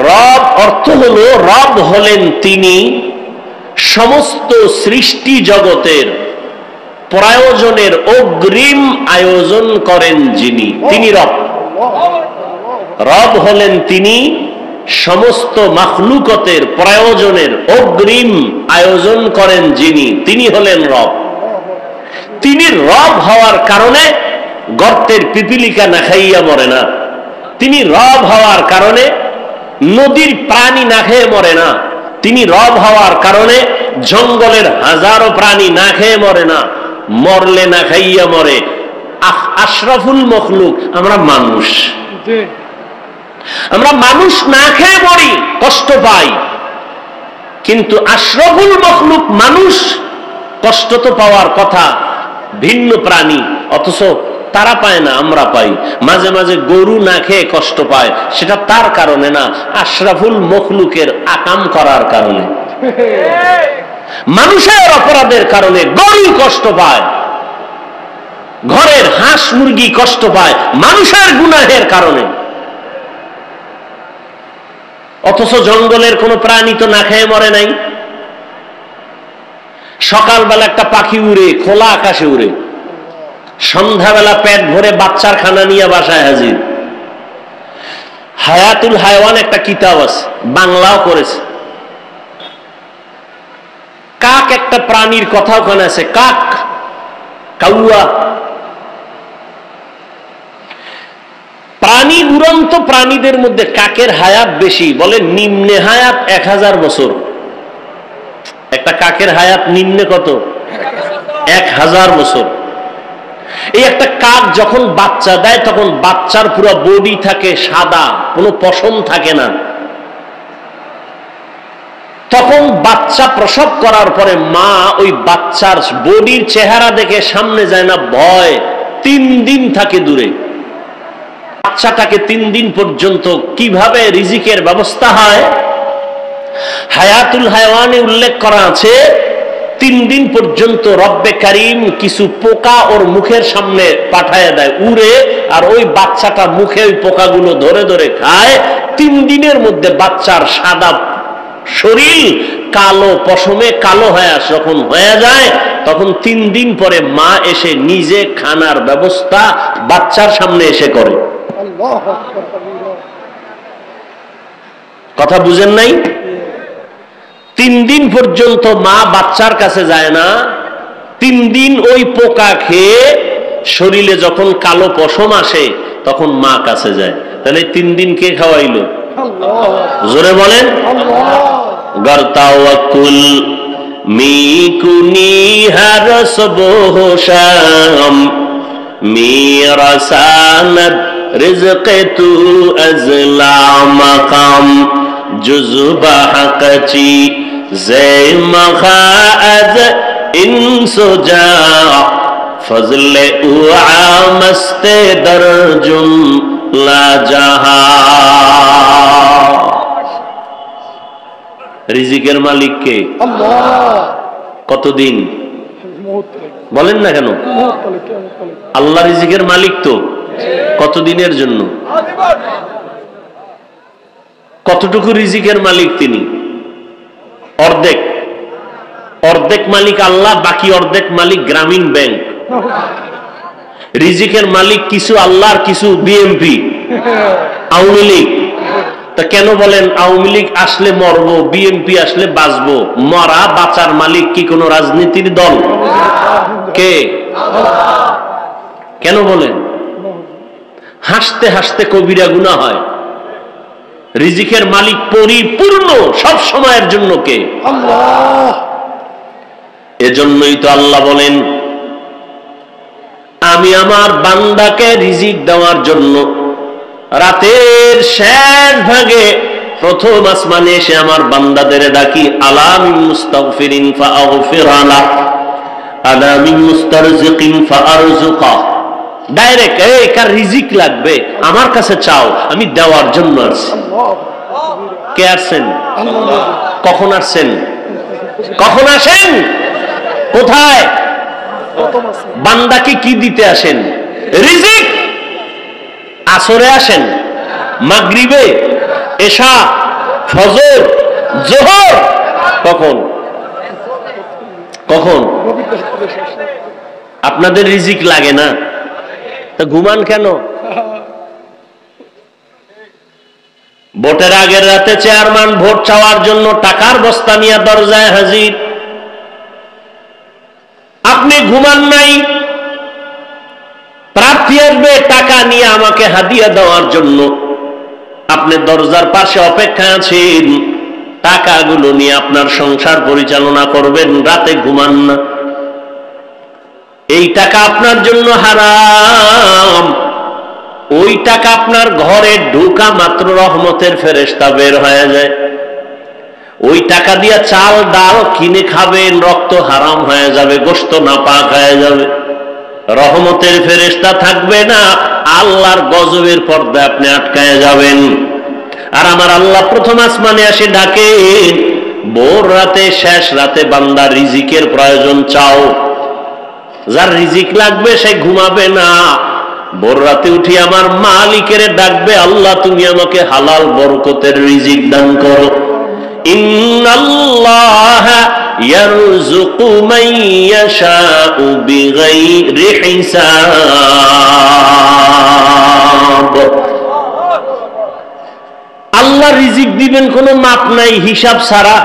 রব অর্থ হলো, রব হলেন তিনি সমস্ত সৃষ্টি জগতের প্রয়োজনের অগ্রিম আয়োজন করেন যিনি, তিনি রব। রব হলেন তিনি সমস্ত মাখলুকতের প্রয়োজনের অগ্রিম আয়োজন করেন যিনি, তিনি হলেন রব। তিনি রব হওয়ার কারণে গর্তের পিপিলিকা না খাইয়া মরে না। তিনি রব হওয়ার কারণে নদীর প্রাণী না খেয়ে মরে না। তিনি রব হওয়ার কারণে জঙ্গলের হাজারো প্রাণী না খেয়ে মরে না, মরলে না খাইয়া মরে। আশরাফুল মখলুক আমরা মানুষ, আমরা মানুষ না খেয়ে মরি, কষ্ট পাই। কিন্তু আশরাফুল মখলুক মানুষ, কষ্ট তো পাওয়ার কথা, ভিন্ন প্রাণী, অথচ তারা পায় না, আমরা পাই। মাঝে মাঝে গরু না খেয়ে কষ্ট পায়, সেটা তার কারণে না, আশরাফুল মখলুকের আকাম করার কারণে। মানুষের অপরাধের কারণে গরু কষ্ট পায়, ঘরের হাঁস মুরগি কষ্ট পায় মানুষের গুনাহের কারণে। অথচ জঙ্গলের কোন প্রাণী তো না খেয়ে মরে নাই। সকালবেলা একটা পাখি উড়ে, খোলা আকাশে উড়ে, সন্ধ্যাবেলা পেট ভরে বাচ্চার খানা নিয়ে বাসায় হাজির। হায়াতুল হায়ওয়ান একটা কিতাব আছে, বাংলাও করেছে। কাক একটা প্রাণীর কথা ওখানে আছে, কাক, কাউয়া। প্রাণী, উড়ন্ত প্রাণীদের মধ্যে কাকের হায়াত বেশি, বলে নিম্নে হায়াত 1000 বছর। একটা কাকের হায়াত নিম্নে কত? 1000 বছর। এই একটা কাক যখন বাচ্চা দেয় তখন বাচ্চার পুরো বডি থাকে সাদা, কোনো পশম থাকে না। তখন বাচ্চা প্রসব করার পরে মা ওই বাচ্চার বডির চেহারা দেখে সামনে যায় না, ভয় 3 দিন থাকে দূরে। বাচ্চাটাকে 3 দিন পর্যন্ত কিভাবে রিজিকের ব্যবস্থা হয়, হায়াতুল হায়াওয়ানে উল্লেখ করা আছে 3 দিন পর্যন্ত রব্বে কারীম কিছু পোকা ওর মুখের সামনে পাঠায় দেয়, উড়ে, আর ওই বাচ্চাটা মুখে ওই পোকাগুলো ধরে ধরে খায়। 3 দিনের মধ্যে বাচ্চার সাদা শরীর কালো পশমে কালো যখন হয়ে যায়, তখন 3 দিন পরে মা এসে নিজে খানার ব্যবস্থা বাচ্চার সামনে এসে করে। কথা বুঝেন নাই? 3 দিন পর্যন্ত মা বাচ্চার কাছে যায় না। 3 দিন ওই পোকা খেয়ে শরীরে যখন কালো পশম আসে তখন মা কাছে যায়। তাহলে 3 দিন কে খাওয়াইলো? জোরে বলেন। গরতাওয়াকুল মিকুনি হারস বহশাম মিরাসানাত রিজকে তু আজলা মাকাম জুজবা হাকচি জে মখাআজ ইনসুজা ফজলে উআমস্তে দরজুন লা জাহা। রিজিকের মালিক কে? আল্লাহ। কতদিন বলেন না কেন? আল্লাহ রিজিকের মালিক তো। কতদিনের জন্য? কতটুকু রিজিকের মালিক তিনি? অর্ধেক। অর্ধেক মালিক আল্লাহ, বাকি অর্ধেক মালিক গ্রামীণ ব্যাংক। রিজিকের মালিক কিছু আল্লাহর, কিছু বিএমপি, আওয়ামী লীগ। তা কেন বলেন আওয়ামী লীগ আসলে মরবো, বিএনপি আসলে বাঁচবো? মরা বাঁচার মালিক কি কোন রাজনীতির দল? কে? কেন বলেন? হাসতে হাসতে কবিরা গুনাহ হয়। রিজিকের মালিক পরিপূর্ণ সব সময়ের জন্য কে? আল্লাহ। এজন্যই তো আল্লাহ বলেন, আমি আমার বান্দাকে রিজিক দেওয়ার জন্য রাতের শেষ ভাগে প্রথম আসমানে এসে আমার বান্দাদের ডাকি, আলা মিন মুস্তাগফিরিন ফাআগফির লাহ, আলা মিন মুস্তারজিকিন ফাআরযুকা। ডাইরেক্ট, এই কার রিজিক লাগবে আমার কাছে চাও, আমি দেওয়ার জন্য আসছি। কে আসছেন? কখন আসছেন? কখন আসেন? কোথায়? বান্দাকে কি দিতে আসেন? রিজিক। আসরে আসেন, মাগরিবে, এশা, ফজর, যোহর। কখন? কখন? আপনাদের রিজিক লাগে না? তা ঘুমান কেন? ভোটের আগের রাতে চেয়ারম্যান ভোট চাওয়ার জন্য টাকার বস্তা নিয়ে দরজায় হাজির। আপনি ঘুমান নাই, প্রার্থী আসবে টাকা নিয়ে আমাকে হাদিয়া দেওয়ার জন্য, আপনি দরজার পাশে অপেক্ষায় আছেন, টাকাগুলো নিয়ে আপনার সংসার পরিচালনা করবেন, রাতে ঘুমান না। এই টাকা আপনার জন্য হারাম। ওই টাকা আপনার ঘরে ঢোকা মাত্র রহমতের ফেরেশতা বের হয়ে যায়। ওই টাকা দিয়ে চাল ডাল কিনে খাবেন, রক্ত হারাম হয়ে যাবে, গোশত নাপাক হয়ে যাবে, রহমতের ফেরেশতা থাকবে না, আল্লাহর গজবের পর্দায় আপনি আটকায় যাবেন। আর আমার আল্লাহ প্রথম আসমানে এসে ডাকেন, ভোর রাতে, শেষ রাতে বান্দা রিজিকের প্রয়োজন চাও। যার রিজিক লাগবে সে ঘুমাবে না, ভোর রাতে উঠি আমার মালিকের ডাকবে, আল্লাহ তুমি আমাকে হালাল বরকতের রিজিক দান করো। ইন্নাল্লাহা ইয়ারযুকু মান ইয়াশাউ বিগাইরি হিসাব। আল্লাহ রিজিক দিবেন কোনো মাপ নাই, হিসাব ছাড়া।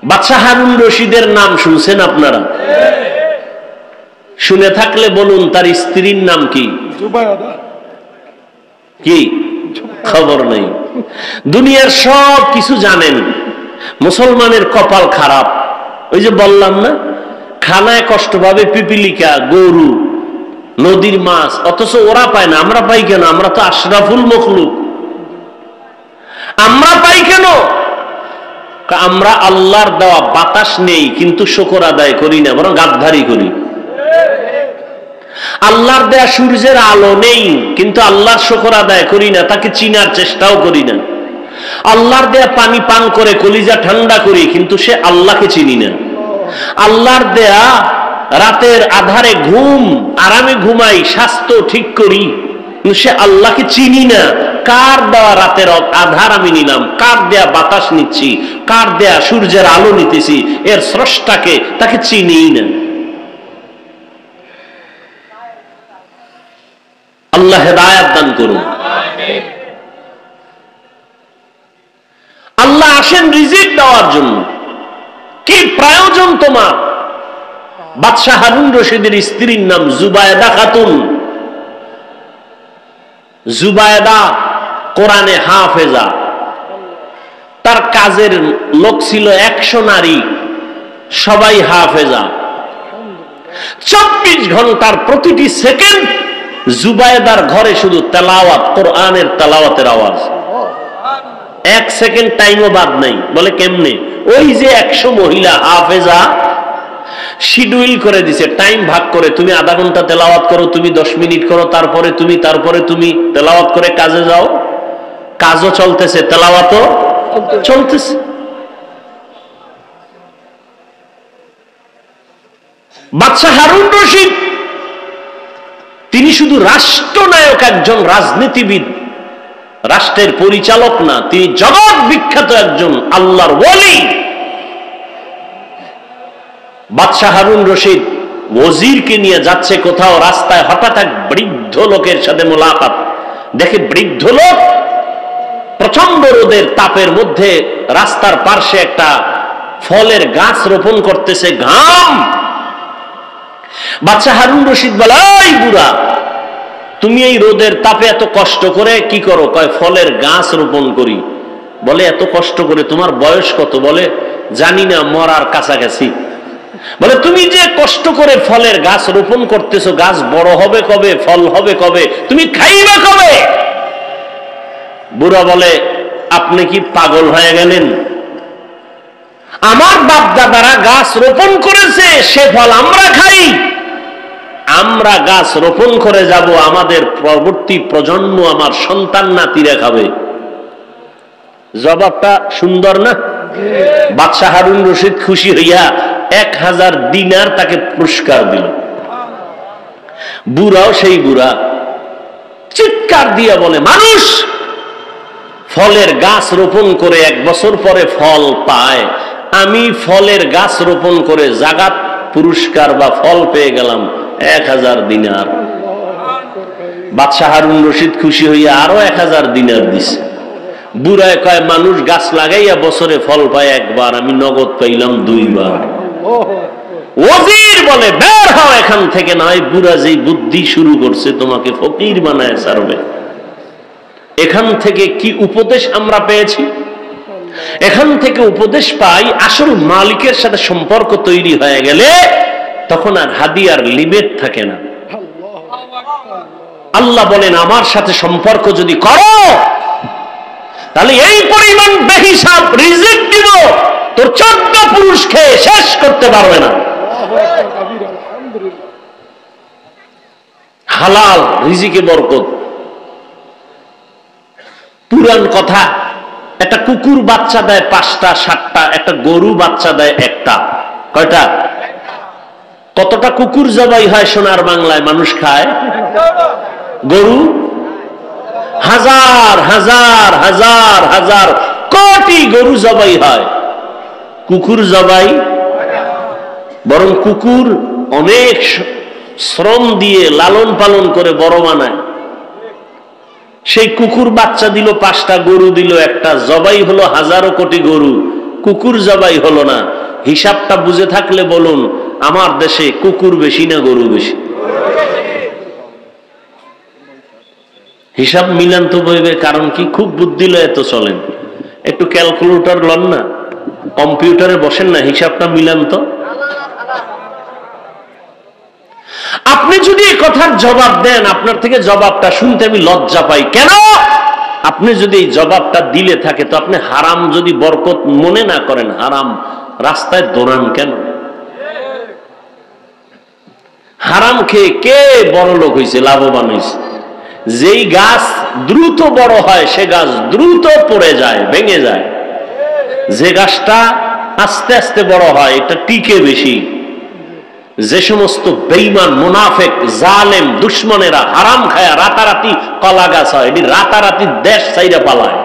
বাদশাহ হারুন রশিদের নাম শুনছেন আপনারা? শুনে থাকলে বলুন তার স্ত্রীর নাম কি? কি খবর নেই। দুনিয়ার সব কিছু জানেন, মুসলমানের কপাল খারাপ। ওই যে বললাম না, খানায় কষ্ট পাবে পিপিলিকা, গরু, নদীর মাছ, অথচ ওরা পায় না। আমরা পাই কেন? আমরা তো আশরাফুল মখলুক। আমরা পাই কেন? আমরা আল্লাহর দেওয়া বাতাস নেই কিন্তু শুকর আদায় করি না, বরং গাদ্দারি করি। আল্লাহর দেয়া সূর্যের আলো নেই কিন্তু আল্লাহর শুকর আদায় করি না, তাকে চিনার চেষ্টাও করি না। আল্লাহর দেয়া পানি পান করে কলিজা ঠান্ডা করি কিন্তু সে আল্লাহকে চিনি না। আল্লাহর দেয়া রাতের আধারে ঘুম, আরামে ঘুমাই, স্বাস্থ্য ঠিক করি কিন্তু সে আল্লাহকে চিনি না। কার দেওয়া রাতের আধার আমি নিলাম, কার দেয়া বাতাস নিচ্ছি, কার দেয়া সূর্যের আলো নিতেছি, এর স্রষ্টাকে তাকে চিনি না। আল্লাহ হেদায়েত দান করুন। আল্লাহ আসেন রিজিক দেওয়ার জন্য। কি প্রয়োজন তোমার? বাদশাহ হারুন রশিদের স্ত্রীর নাম জুবায়দা খাতুন। জুবায়দা কোরআনে হাফেজা, তার কাজের লোক ছিল 100 নারী, সবাই হাফেজা। 24 ঘন্টার প্রতিটি সেকেন্ড জুবায়দার ঘরে শুধু তেলাওয়াত, কোরআনের তেলাওয়াতের আওয়াজ। 1 সেকেন্ড টাইমও বাদ নাই। বলে কেমনে? ওই যে 100 মহিলা হাফেজা শিডিউল করে দিছে, টাইম ভাগ করে, তুমি আধা ঘন্টা তেলাওয়াত করো, তুমি 10 মিনিট করো, তারপরে তুমি তেলাওয়াত করে কাজে যাও। কাজও চলতেছে, তেলাওয়াতও চলতেছে। বাদশাহ হারুন রশিদ তিনি শুধু রাষ্ট্রনায়ক, একজন রাজনীতিবিদ, রাষ্ট্রের পরিচালক না, তিনি জগৎ বিখ্যাত একজন আল্লাহর ওয়ালি। বাদশাহ হারুন রশিদ ওজিরকে নিয়ে যাচ্ছে কোথাও, রাস্তায় হঠাৎ এক বৃদ্ধ লোকের সাথে মোলাকাত। দেখে বৃদ্ধ লোক প্রচন্ড রোদের তাপের মধ্যে রাস্তার পার্শ্বে একটা ফলের গাছ রোপণ করতেছে, ঘাম। বাদশাহ হারুন রশিদ বলে, এই বুড়া, তুমি এই রোদের তাপে এত কষ্ট করে কি করো? কয় ফলের গাছ রোপণ করি। বলে এত কষ্ট করে? তোমার বয়স কত? বলে জানি না, মরার কাছাকাছি। বলে তুমি যে কষ্ট করে ফলের গাছ রোপণ করতেছো, গাছ বড় হবে কবে? ফল হবে কবে? তুমি খাইবে কবে? বুড়া বলে, আপনি কি পাগল হয়ে গেলেন? আমার বাপ দাদারা গাছ রোপণ করেছে, সে ফল আমরা খাই। আমরা গাছ রোপণ করে যাব, আমাদের পরবর্তী প্রজন্ম, আমার সন্তান নাতিরা খাবে। জবাবটা সুন্দর না? বাদশাহ হারুন রশিদ খুশি হইয়া 1000 দিনার তাকে পুরস্কার দিল। বুড়াও সেই বুড়া চিৎকার দিয়া বলে, মানুষ ফলের গাছ রোপণ করে 1 বছর পরে ফল পায়, আমি ফলের গাছ রোপণ করে জাগাত পুরস্কার বা ফল পেয়ে গেলাম 1000 দিনার। বাদশাহ হারুন রশিদ খুশি হইয়া আরো 1000 দিনার দিছে। বুড়ায় কয়, মানুষ গাছ লাগাইয়া বছরে ফল পায় একবার, আমি নগদ পাইলাম 2 বার। ওজির বলে, বের হও এখান থেকে, নয় বুড়া যেই বুদ্ধি শুরু করছে তোমাকে ফকির বানায় ছাড়বে। এখান থেকে কি উপদেশ আমরা পেয়েছি? এখান থেকে উপদেশ পাই, আসল মালিকের সাথে সম্পর্ক তৈরি হয়ে গেলে তখন আর হাদিয়ার লিমিট থাকে না। আল্লাহ বলেন, আমার সাথে সম্পর্ক যদি করো তাহলে এই পরিমাণ বেহিসাব রিজিক দিব, তোর 14 পুরুষ খেয়ে শেষ করতে পারবে না। হালাল রিজিকে বরকত। পুরান কথা, একটা কুকুর বাচ্চা দেয় 5টা 7টা, একটা গরু বাচ্চা দেয় 1টা। কয়টা? কতটা কুকুর জবাই হয় সোনার বাংলায়, মানুষ খায়? গরু হাজার হাজার হাজার হাজার কোটি গরু জবাই হয়, কুকুর জবাই। বরং কুকুর অনেক শ্রম দিয়ে লালন পালন করে বড় বানায়। সেই কুকুর বাচ্চা দিল 5টা, গরু দিল 1টা, জবাই হলো হাজারো কোটি গরু, কুকুর জবাই হলো না। হিসাবটা বুঝে থাকলে বলুন, আমার দেশে কুকুর বেশি না গরু বেশি? হিসাব মিলান তো বইবে। কারণ কি? খুব বুদ্ধি লয় তো চলেন, একটু ক্যালকুলেটর লন না, কম্পিউটারে বসেন না, হিসাবটা মিলান তো। আপনি যদি এই কথার জবাব দেন, আপনার থেকে জবাবটা শুনতে আমি লজ্জা পাই। কেন? আপনি যদি এই জবাবটা দিলে থাকে তো আপনি হারাম যদি বরকত মনে না করেন, হারাম রাস্তায় দৌড়ান কেন? হারাম খেয়ে কে বড় লোক হয়েছে, লাভবান হয়েছে? যেই গাছ দ্রুত বড় হয় সে গাছ দ্রুত পড়ে যায়, ভেঙে যায়। যে গাছটা আস্তে আস্তে বড় হয় এটা টিকে বেশি। যে সমস্ত বেঈমান, মুনাফিক, জালেম, দুশমনেরা হারাম খায় রাতারাতি কলা গাছ হয়, এটি রাতারাতি দেশ ছাইরা পালায়,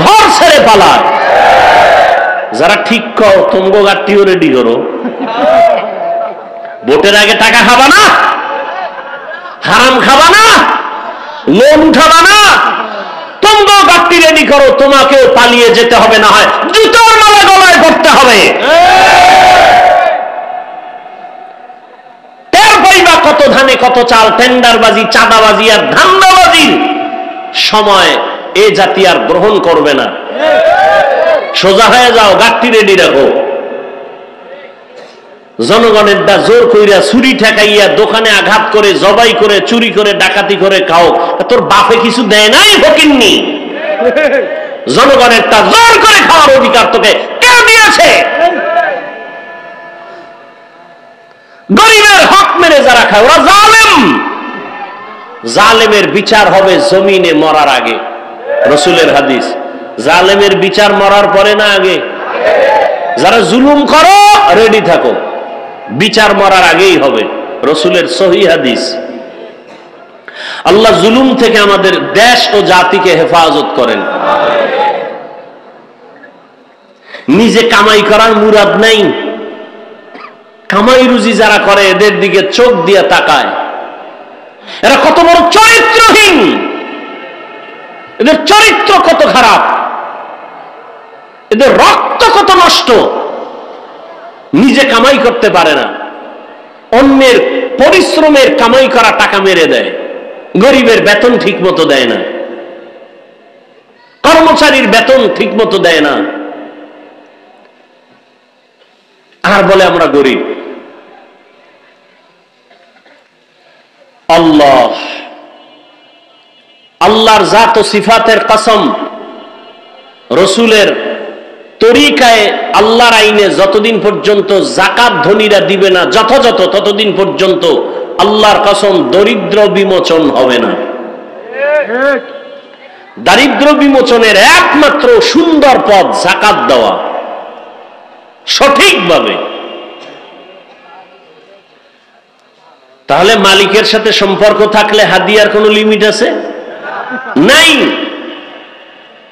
ঘর ছেড়ে পালায়। যারা ঠিক কও তোমগো গাড়িও রেডি করো, ভোটের আগে টাকা খাবা না, হারাম খাবা না, লোন উঠাবা না, তোমগো গাড়ি রেডি করো, তোমাকেও পালিয়ে যেতে হবে, না হয় জুতোর মালা গলায় করতে হবে। কত ধানে কত চাল, টেন্ডারবাজি, চাঁদাবাজি আর ধান্দাবাজির সময় এ জাতি আর গ্রহণ করবে না। সোজা হয়ে যাও, গাড়ি রেডি রাখো। জনগণের দা জোর কইরা চুরি ঠেকাইয়া দোকানে আঘাত করে, জবাই করে, চুরি করে, ডাকাতি করে খাও, তোর বাপে কিছু দেয় নাই ফকিন্নি? জনগণের তা জোর করে খাওয়ার অধিকার তোকে কে দিয়েছে? গরিবের হক মেরে যারা খায় ওরা জালেম। জালেমের বিচার হবে জমিনে মরার আগে, রাসূলের হাদিস। জালেমের বিচার মরার পরে না আগে? যারা জুলুম করো রেডি থাকো, বিচার মরার আগেই হবে, রাসূলের সহিহ হাদিস। আল্লাহ জুলুম থেকে আমাদের দেশ ও জাতিকে হেফাজত করেন। নিজে কামাই করার মুরাদ নাই, কামাই রুজি যারা করে এদের দিকে চোখ দিয়ে তাকায়, এরা কত বড় চরিত্রহীন, এদের চরিত্র কত খারাপ, এদের রক্ত কত নষ্ট। নিজে কামাই করতে পারে না, অন্যের পরিশ্রমের কামাই করা টাকা মেরে দেয়, গরিবের বেতন ঠিক মতো দেয় না, কর্মচারীর বেতন ঠিক মতো দেয় না, আর বলে আমরা গরিব। আল্লাহ, আল্লাহর জাত ও সিফাতের কসম, রাসূলের তরিকায়, আল্লাহর আইনে যতদিন পর্যন্ত যাকাত ধনীরা দিবে না যথাযথ, ততদিন পর্যন্ত আল্লাহর কসম দরিদ্র বিমোচন হবে না। দারিদ্র বিমোচনের একমাত্র সুন্দর পথ যাকাত দেওয়া, সঠিকভাবে। তাহলে মালিকের সাথে সম্পর্ক থাকলে হাদিয়ার কোনো লিমিট আছে? নাই।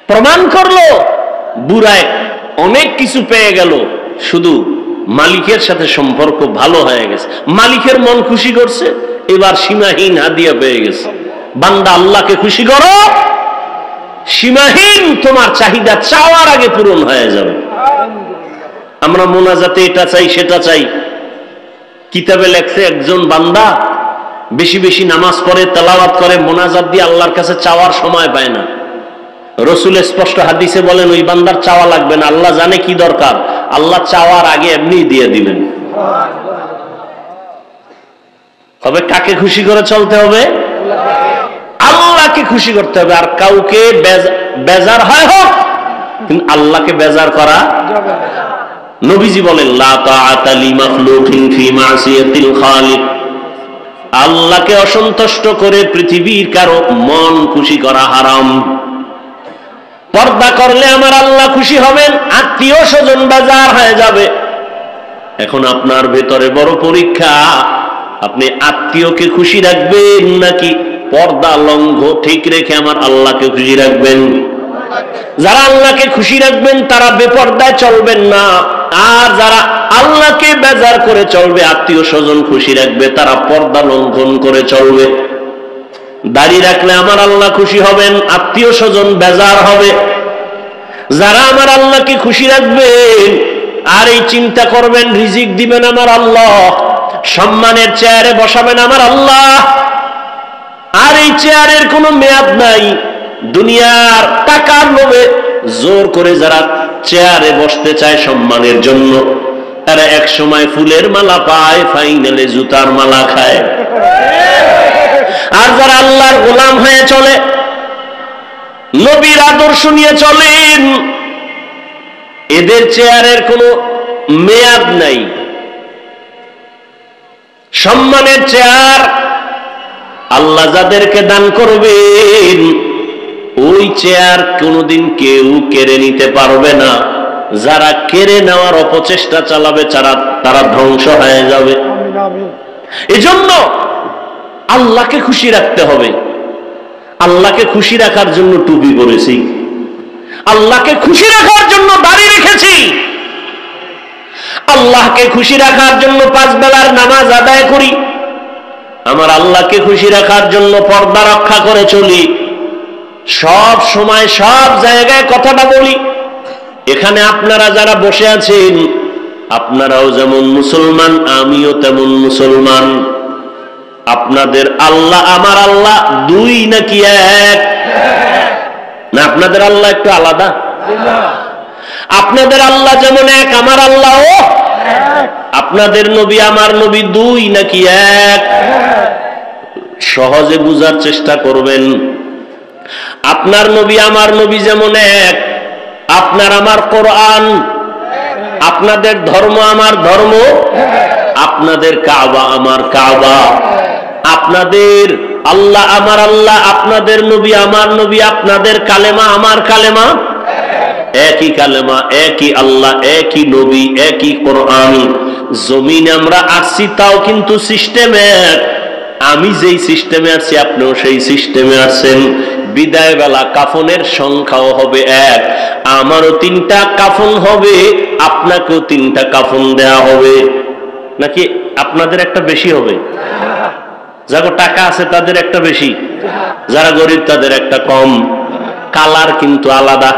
প্রমাণ করলো বুড়ায় অনেক কিছু পেয়ে গেল, শুধু মালিকের সাথে সম্পর্ক ভালো হয়ে গেছে, মালিকের মন খুশি করছে, এবার সীমাহীন হাদিয়া পেয়ে গেছে। বান্দা আল্লাহকে খুশি করো, সীমাহীন তোমার চাহিদা চাওয়ার আগে পূরণ হয়ে যাবে। আমরা মোনাজাতে এটা চাই সেটা চাই, কিতাবে লেখছে একজন বান্দা বেশি বেশি নামাজ পড়ে, তেলাওয়াত করে, মোনাজাত দিয়ে আল্লাহর কাছে চাওয়ার সময় পায় না। রাসূল স্পষ্ট হাদিসে বলেন ওই বান্দার চাওয়া লাগবে না, আল্লাহ জানে কি দরকার, আল্লাহ চাওয়ার আগে এমনি দিয়ে দিবেন। তবে কাকে খুশি করে চলতে হবে? আল্লাহকে খুশি করতে হবে। আর কাউকে বেজার হয় হোক, কিন্তু আল্লাহকে বেজার করা যাবে না। নবীজি বলেন লা তাআতা লি মাখলুকিন ফি মাসিয়াতিল খালিক, আল্লাহকে অসন্তুষ্ট করে পৃথিবীর কারো মন খুশি করা হারাম। পর্দা করলে আমার আল্লাহ খুশি হবেন, আত্মীয় স্বজন বাজার হয়ে যাবে। এখন আপনার ভেতরে বড় পরীক্ষা, আপনি আত্মীয়কে খুশি রাখবেন নাকি পর্দা লঙ্ঘ ঠিক রেখে আমার আল্লাহকে খুশি রাখবেন? যারা আল্লাহকে খুশি রাখবেন তারা বেপর্দায় চলবেন না, আর যারা আল্লাহকে বেজার করে চলবে, আত্মীয় স্বজন খুশি রাখবে, তারা পর্দা লঙ্ঘন করে চলবে। দাড়ি রাখলে আমার আল্লাহ খুশি হবেন, আত্মীয় স্বজন বেজার হবে। যারা আমার আল্লাহকে খুশি রাখবেন আর এই চিন্তা করবেন রিজিক দিবেন আমার আল্লাহ, সম্মানের চেয়ারে বসাবেন আমার আল্লাহ, আর এই চেয়ারের কোনো মেয়াদ নাই, দুনিয়ার টাকার লোভে জোর করে যারা চেয়ারে বসতে চায় সম্মানের জন্য, তারা এক সময় ফুলের মালা পায়, ফাইনালে জুতার মালা খায়। আর যারা আল্লাহর গোলাম হয়ে চলে, নবীর আদর্শ নিয়ে চলেন। এদের চেয়ারের কোনো মেয়াদ নাই। সম্মানের চেয়ার আল্লাহ যাদেরকে দান করবেন, ওই চেয়ার কোনোদিন কেউ কেড়ে নিতে পারবে না। যারা কেড়ে নেওয়ার অপচেষ্টা চালাবে তারা ধ্বংস হয়ে যাবে। এজন্য আল্লাহকে খুশি রাখতে হবে। আল্লাহকে খুশি রাখার জন্য টুপি পরেছি, আল্লাহকে খুশি রাখার জন্য দাড়ি রেখেছি, আল্লাহকে খুশি রাখার জন্য 5 বেলার নামাজ আদায় করি, আমার আল্লাহকে খুশি রাখার জন্য পর্দা রক্ষা করে চলি। সব সময় সব জায়গায় কথাটা বলি। এখানে আপনারা যারা বসে আছেন, আপনারাও যেমন মুসলমান, আমিও তেমন মুসলমান। আপনাদের আল্লাহ আমার আল্লাহ দুই নাকি এক? না, আপনাদের আল্লাহ একটু আলাদা। আপনাদের আল্লাহ যেমন এক, আমার আল্লাহও। আপনাদের নবী আমার নবী দুই নাকি এক? সহজে বুঝার চেষ্টা করবেন। আপনার নবী আমার নবী যেমন এক, আপনার আমার কোরআন, আপনাদের ধর্ম আমার ধর্ম, আপনাদের কাবা আমার কাবা, আপনাদের আল্লাহ আমার আল্লাহ, আপনাদের নবী আমার নবী, আপনাদের কালেমা আমার কালেমা, একই কালেমা, একই আল্লাহ, একই নবী, একই কোরআন। জমিনে আমরা আসছি তাও কিন্তু সিস্টেমের। আমি যেই সিস্টেমে আছি আপনিও সেই সিস্টেমে আছেন। বিদায় বেলা কাফনের সংখ্যাও হবে এক। আমারও 3টা কাফন হবে, আপনাকেও 3টা কাফন দেয়া হবে। নাকি আপনাদের একটা বেশি হবে? যারা টাকা আছে তাদের একটা বেশি, যারা গরিব তাদের একটা কম। কালার কিন্তু আলাদা।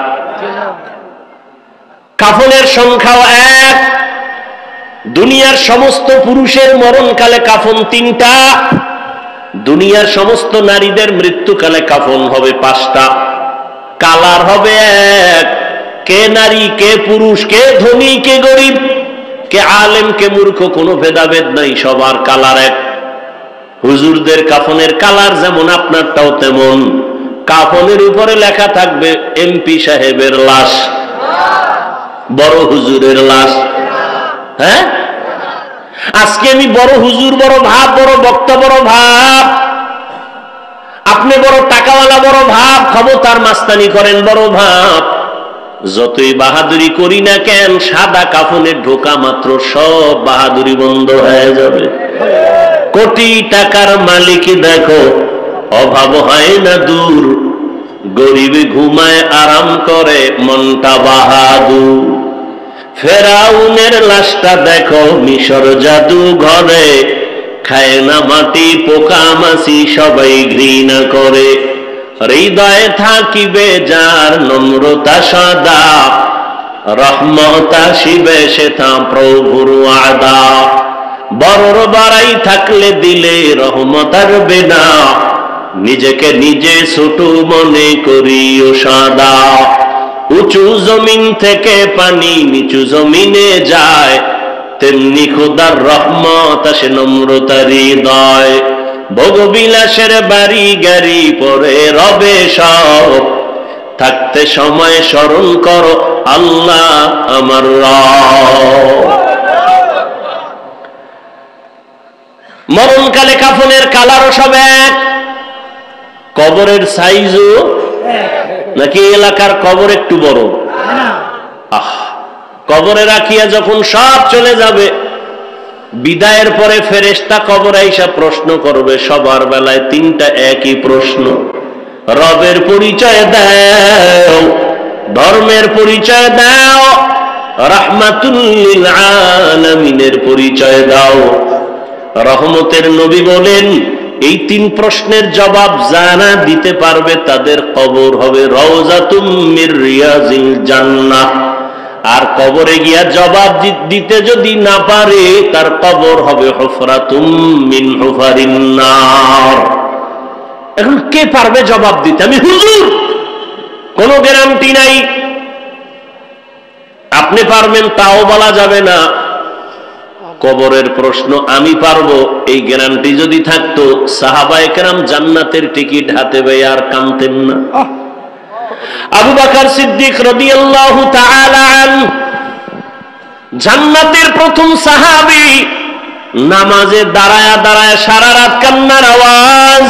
কাফনের সংখ্যাও এক। দুনিয়ার সমস্ত পুরুষের মরণকালে কাফন 3টা, দুনিয়ার সমস্ত নারীদের মৃত্যুকালে কাফন হবে 5টা। কালার হবে এক। কে নারী, কে পুরুষ, কে ধনী, কে গরিব, কে আলেম, কে মূর্খ, কোনো ভেদাভেদ নাই, সবার কালার এক। হুজুরদের কাফনের কালার যেমন আপনারটাও তেমন। কাফনের উপরে লেখা থাকবে এমপি সাহেবের লাশ, বড় হুজুরের লাশ। হ্যাঁ, আজকে আমি বড় হুজুর, বড় ভাব, বড় বক্তা, বড় ভাব। আপনি বড় টাকাওয়ালা, বড় ভাব। ক্ষমতার মাস্তানি করেন, বড় ভাব। যতই বাহাদুরি করি না কেন, সাদা কাফনে ঢোকা মাত্র সব বাহাদুরি বন্ধ হয়ে যাবে। কোটি টাকার মালিক দেখো, অভাব হয় না দূর। গরিব ঘুমায় আরাম করে, মনটা বাহাদুর। ফেরাউনের লাশটা দেখো, মিশর জাদু ঘরে। খায় না মাটি, পোকা মাছি, সবাই ঘৃণা করে। হৃদয়ে থাকিবে যার নম্রতা সদা, রহমত আসিবে সেথা প্রভুর ওয়াদা। বড়র বাড়াই থাকলে দিলে রহমত আসবে না, নিজেকে নিজে ছোট মনে করিও সাদা। উঁচু জমিন থেকে পানি নিচু জমিনে যায়, তেমনি খোদার রহমত আসে নম্রতার হৃদয়। ভোগবিলাসের বাড়ি গাড়ি পরে রবে সব, থাকতে সময় স্মরণ করো আল্লাহ আমার রব। মরণকালে কাফনের কালারও সব এক। কবরের সাইজও নাকি এলাকার কবর একটু বড়? কবরে রাখিয়া যখন সব চলে যাবে, বিদায়ের পরে ফেরেশতা কবরে আইসা প্রশ্ন করবে। সবার বেলায় 3টা একই প্রশ্ন। রবের পরিচয় দাও, ধর্মের পরিচয় দাও, রাহমাতুল লিল আলামিনের পরিচয় দাও। রহমতের নবী বলেন, এই 3 প্রশ্নের জবাব যারা দিতে পারবে তাদের কবর হবে রওজাতুম মির রিয়াজিল জান্নাহ। আর কবরে গিয়া জবাব দিতে যদি না পারে, তার কবর হবে হুফরাতুম মিন হুফারিন নার। এখন কে পারবে জবাব দিতে? আমি হুজুর, কোনো গ্যারান্টি নাই। আপনি পারবেন তাও বলা যাবে না। কবরের প্রশ্ন আমি পারবো, এই গ্যারান্টি যদি থাকতো, সাহাবায়ে কেরাম জান্নাতের টিকিট হাতে পেয়ে আর কামতেন না। আবু বকর সিদ্দিক রাদিয়াল্লাহু তাআলা আনহু জান্নাতের প্রথম সাহাবী, নামাজে দাঁড়ায়া দাঁড়ায়া সারা রাত কান্নার আওয়াজ।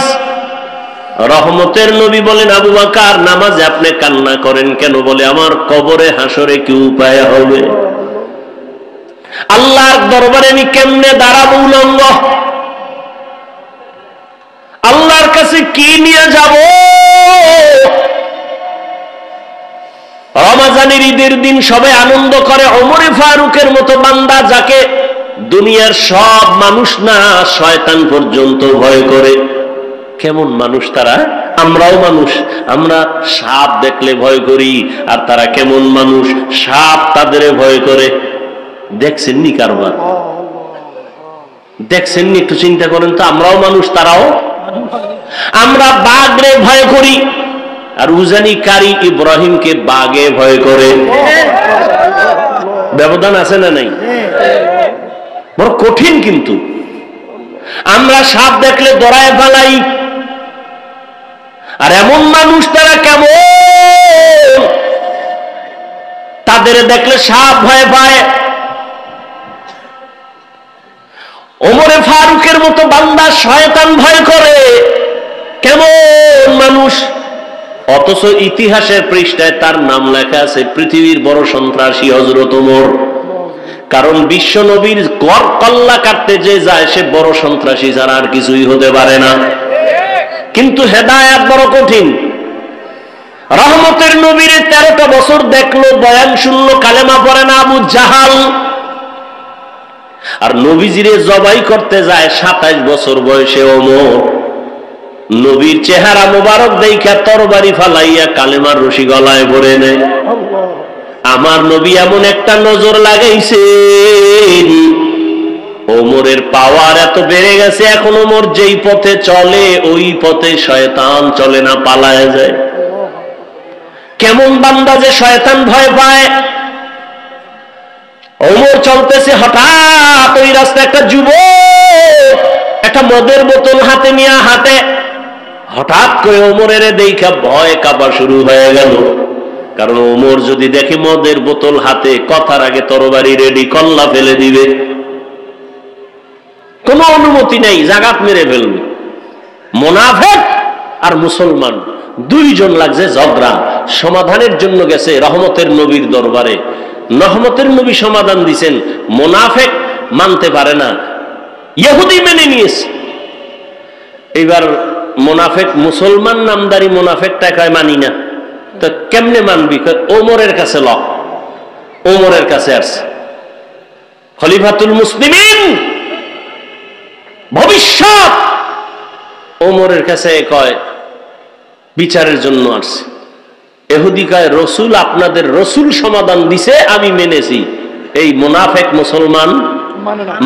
রহমতের নবী বলেন, আবু বকর নামাজে আপনি কান্না করেন কেন? বলে, আমার কবরে হাসরে কি উপায় হবে? আল্লাহর দরবারে আমি কেমনে দাঁড়াবো উলঙ্গ? আল্লাহর কাছে কি নিয়ে যাব? রমজানের ঈদের দিন সবাই আনন্দ করে, ওমরে ফারুকের মতো বান্দা যাকে দুনিয়ার সব মানুষ না শয়তান পর্যন্ত ভয় করে। কেমন মানুষ তারা? আমরাও মানুষ, আমরা সাপ দেখলে ভয় করি, আর তারা কেমন মানুষ, সাপ তাদের ভয় করে। দেখছেননি কারবার? দেখছেননি? একটু চিন্তা করেন তো, আমরাও মানুষ তারাও। আমরা বাঘরে ভয় করি, আর উজানি কারি ইব্রাহিমকে বাঘে ভয় করে। ব্যবধান আছে না নাই? বড় কঠিন। কিন্তু আমরা সাপ দেখলে দৌড়ায় পালাই, আর এমন মানুষ তারা কেমন, তাদের দেখলে সাপ ভয় পায়। ওমরে ফারুকের মতো বান্দা শয়তান ভয় করে। কেমন মানুষ! অথচ ইতিহাসের পৃষ্ঠায় তার নাম লেখা আছে পৃথিবীর বড় সন্ত্রাসী হযরত ওমর। কারণ বিশ্ব নবীর গড় কল্লা কাটতে যে যায় সে বড় সন্ত্রাসী ছাড়া আর কিছুই হতে পারে না। কিন্তু হেদায়েত বড় কঠিন। রহমতের নবীর 13টা বছর দেখলো, বয়ান শুনলো, কালেমা পড়ে না আবু জাহাল। আর নবীজিরে জবাই করতে যায় 27 বছর বয়সে ওমর। নবীর চেহারা মোবারক দেইখা তরবারি ফালাইয়া কালেমার রশি গলায় ভরে নেয়। আমার নবী এমন একটা নজর লাগাইছেন, ওমরের পাওয়ার এত বেড়ে গেছে, এখন ওমর যেই পথে চলে ওই পথে শয়তান চলে না, পালায় যায়। কেমন বান্দা যে শয়তান ভয় পায়! ওমর চলতেছে, হঠাৎ ওই রাস্তায় একটা যুবক একটা মদের বোতল হাতে নিয়ে হাঁটে। হঠাৎ করে ওমরের দেখা ভয় কাঁপা শুরু হয়ে গেল। কারণ ওমর যদি দেখে মদের বোতল হাতে, কথার আগে তরবারি রেডি, কল্লা ফেলে দিবে। কোনো অনুমতি নেই, জাগাত মেরে ফেলবে। মুনাফিক আর মুসলমান দুইজন লাগছে ঝগড়া। সমাধানের জন্য গেছে রহমতের নবীর দরবারে। রহমতের নবী সমাধান দিছেন, মুনাফিক মানতে পারে না, ইহুদি মেনে নিয়েছে। এবার মুনাফিক, মুসলমান নামদারি মুনাফিকটা কয় মানি না। তো কেমনে মানবি? ওমরের কাছে ল। ওমরের কাছে আসছে খলিফাতুল মুসলিমিন, ভবিষ্যৎ ওমরের কাছে কয় বিচারের জন্য আসছে। ইহুদি কয়, রসুল, আপনাদের রসুল সমাধান দিছে, আমি মেনেছি। এই মুনাফিক মুসলমান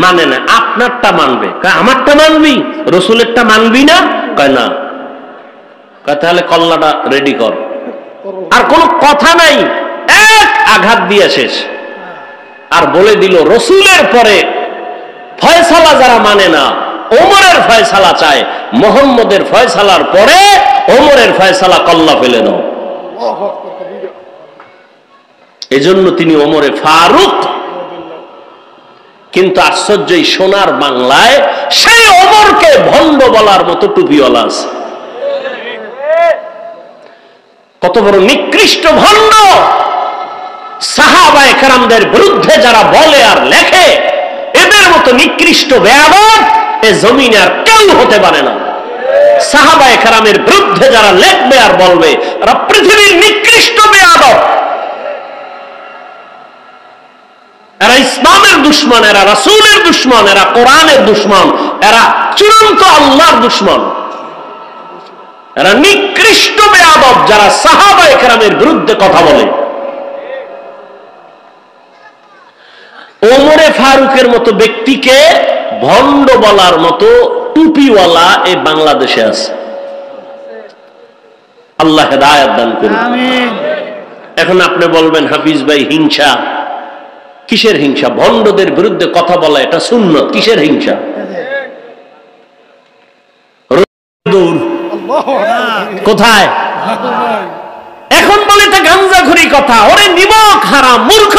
মানে না, আপনারটা মানবে। আমারটা মানবি, রসুলেরটা মানবি না? কয় না। কয় তাহলে কল্লাটা রেডি কর। আর কোনো কথা নাই, এক আঘাত দিয়ে শেষ। আর বলে দিল, রসুলের পরে ফয়সালা যারা মানে না, ওমরের ফয়সালা চায়। মুহাম্মদের ফয়সালার পরে ওমরের ফয়সালা কল্লা ফেলে দাও। এজন্য তিনি ওমরে ফারুক। কিন্তু আশ্চর্য, এই সোনার বাংলায় সেই ওমরকে ভণ্ড বলার মতো টুপিওয়ালা আছে। কত বড় নিকৃষ্ট ভণ্ড! সাহাবায়ে কেরামদের বিরুদ্ধে যারা বলে আর লেখে, এদের মতো নিকৃষ্ট বেয়াদব এ জমিনে আর কেউ হতে পারে না। সাহাবায়ে কেরামের বিরুদ্ধে যারা লেখবে আর বলবে, এরা পৃথিবীর নিকৃষ্ট বেয়াদব। এরা ইসলামের দুশমন, এরা রাসূলের দুশমন, এরা কোরআনের দুশমন, এরা চূড়ান্ত আল্লাহর দুশমন। এরা নিকৃষ্ট বেয়াদব যারা সাহাবায়ে কেরামের বিরুদ্ধে কথা বলে। ওমরে ফারুকের মতো ব্যক্তিকে ভণ্ড বলার মতো টুপিওয়ালা এই বাংলাদেশে আছে। আল্লাহ হেদায়েত দান করুন। আমিন। এখন আপনি বলবেন, হাফিজ ভাই, হিংসা কিসের? হিংসা ভণ্ডদের বিরুদ্ধে কথা বলা এটা সুন্নত, কিসের হিংসা? কোথায়? এখন বলে এটা গাঞ্জাখুরি কথা, ওরে নিমক হারাম, মূর্খ।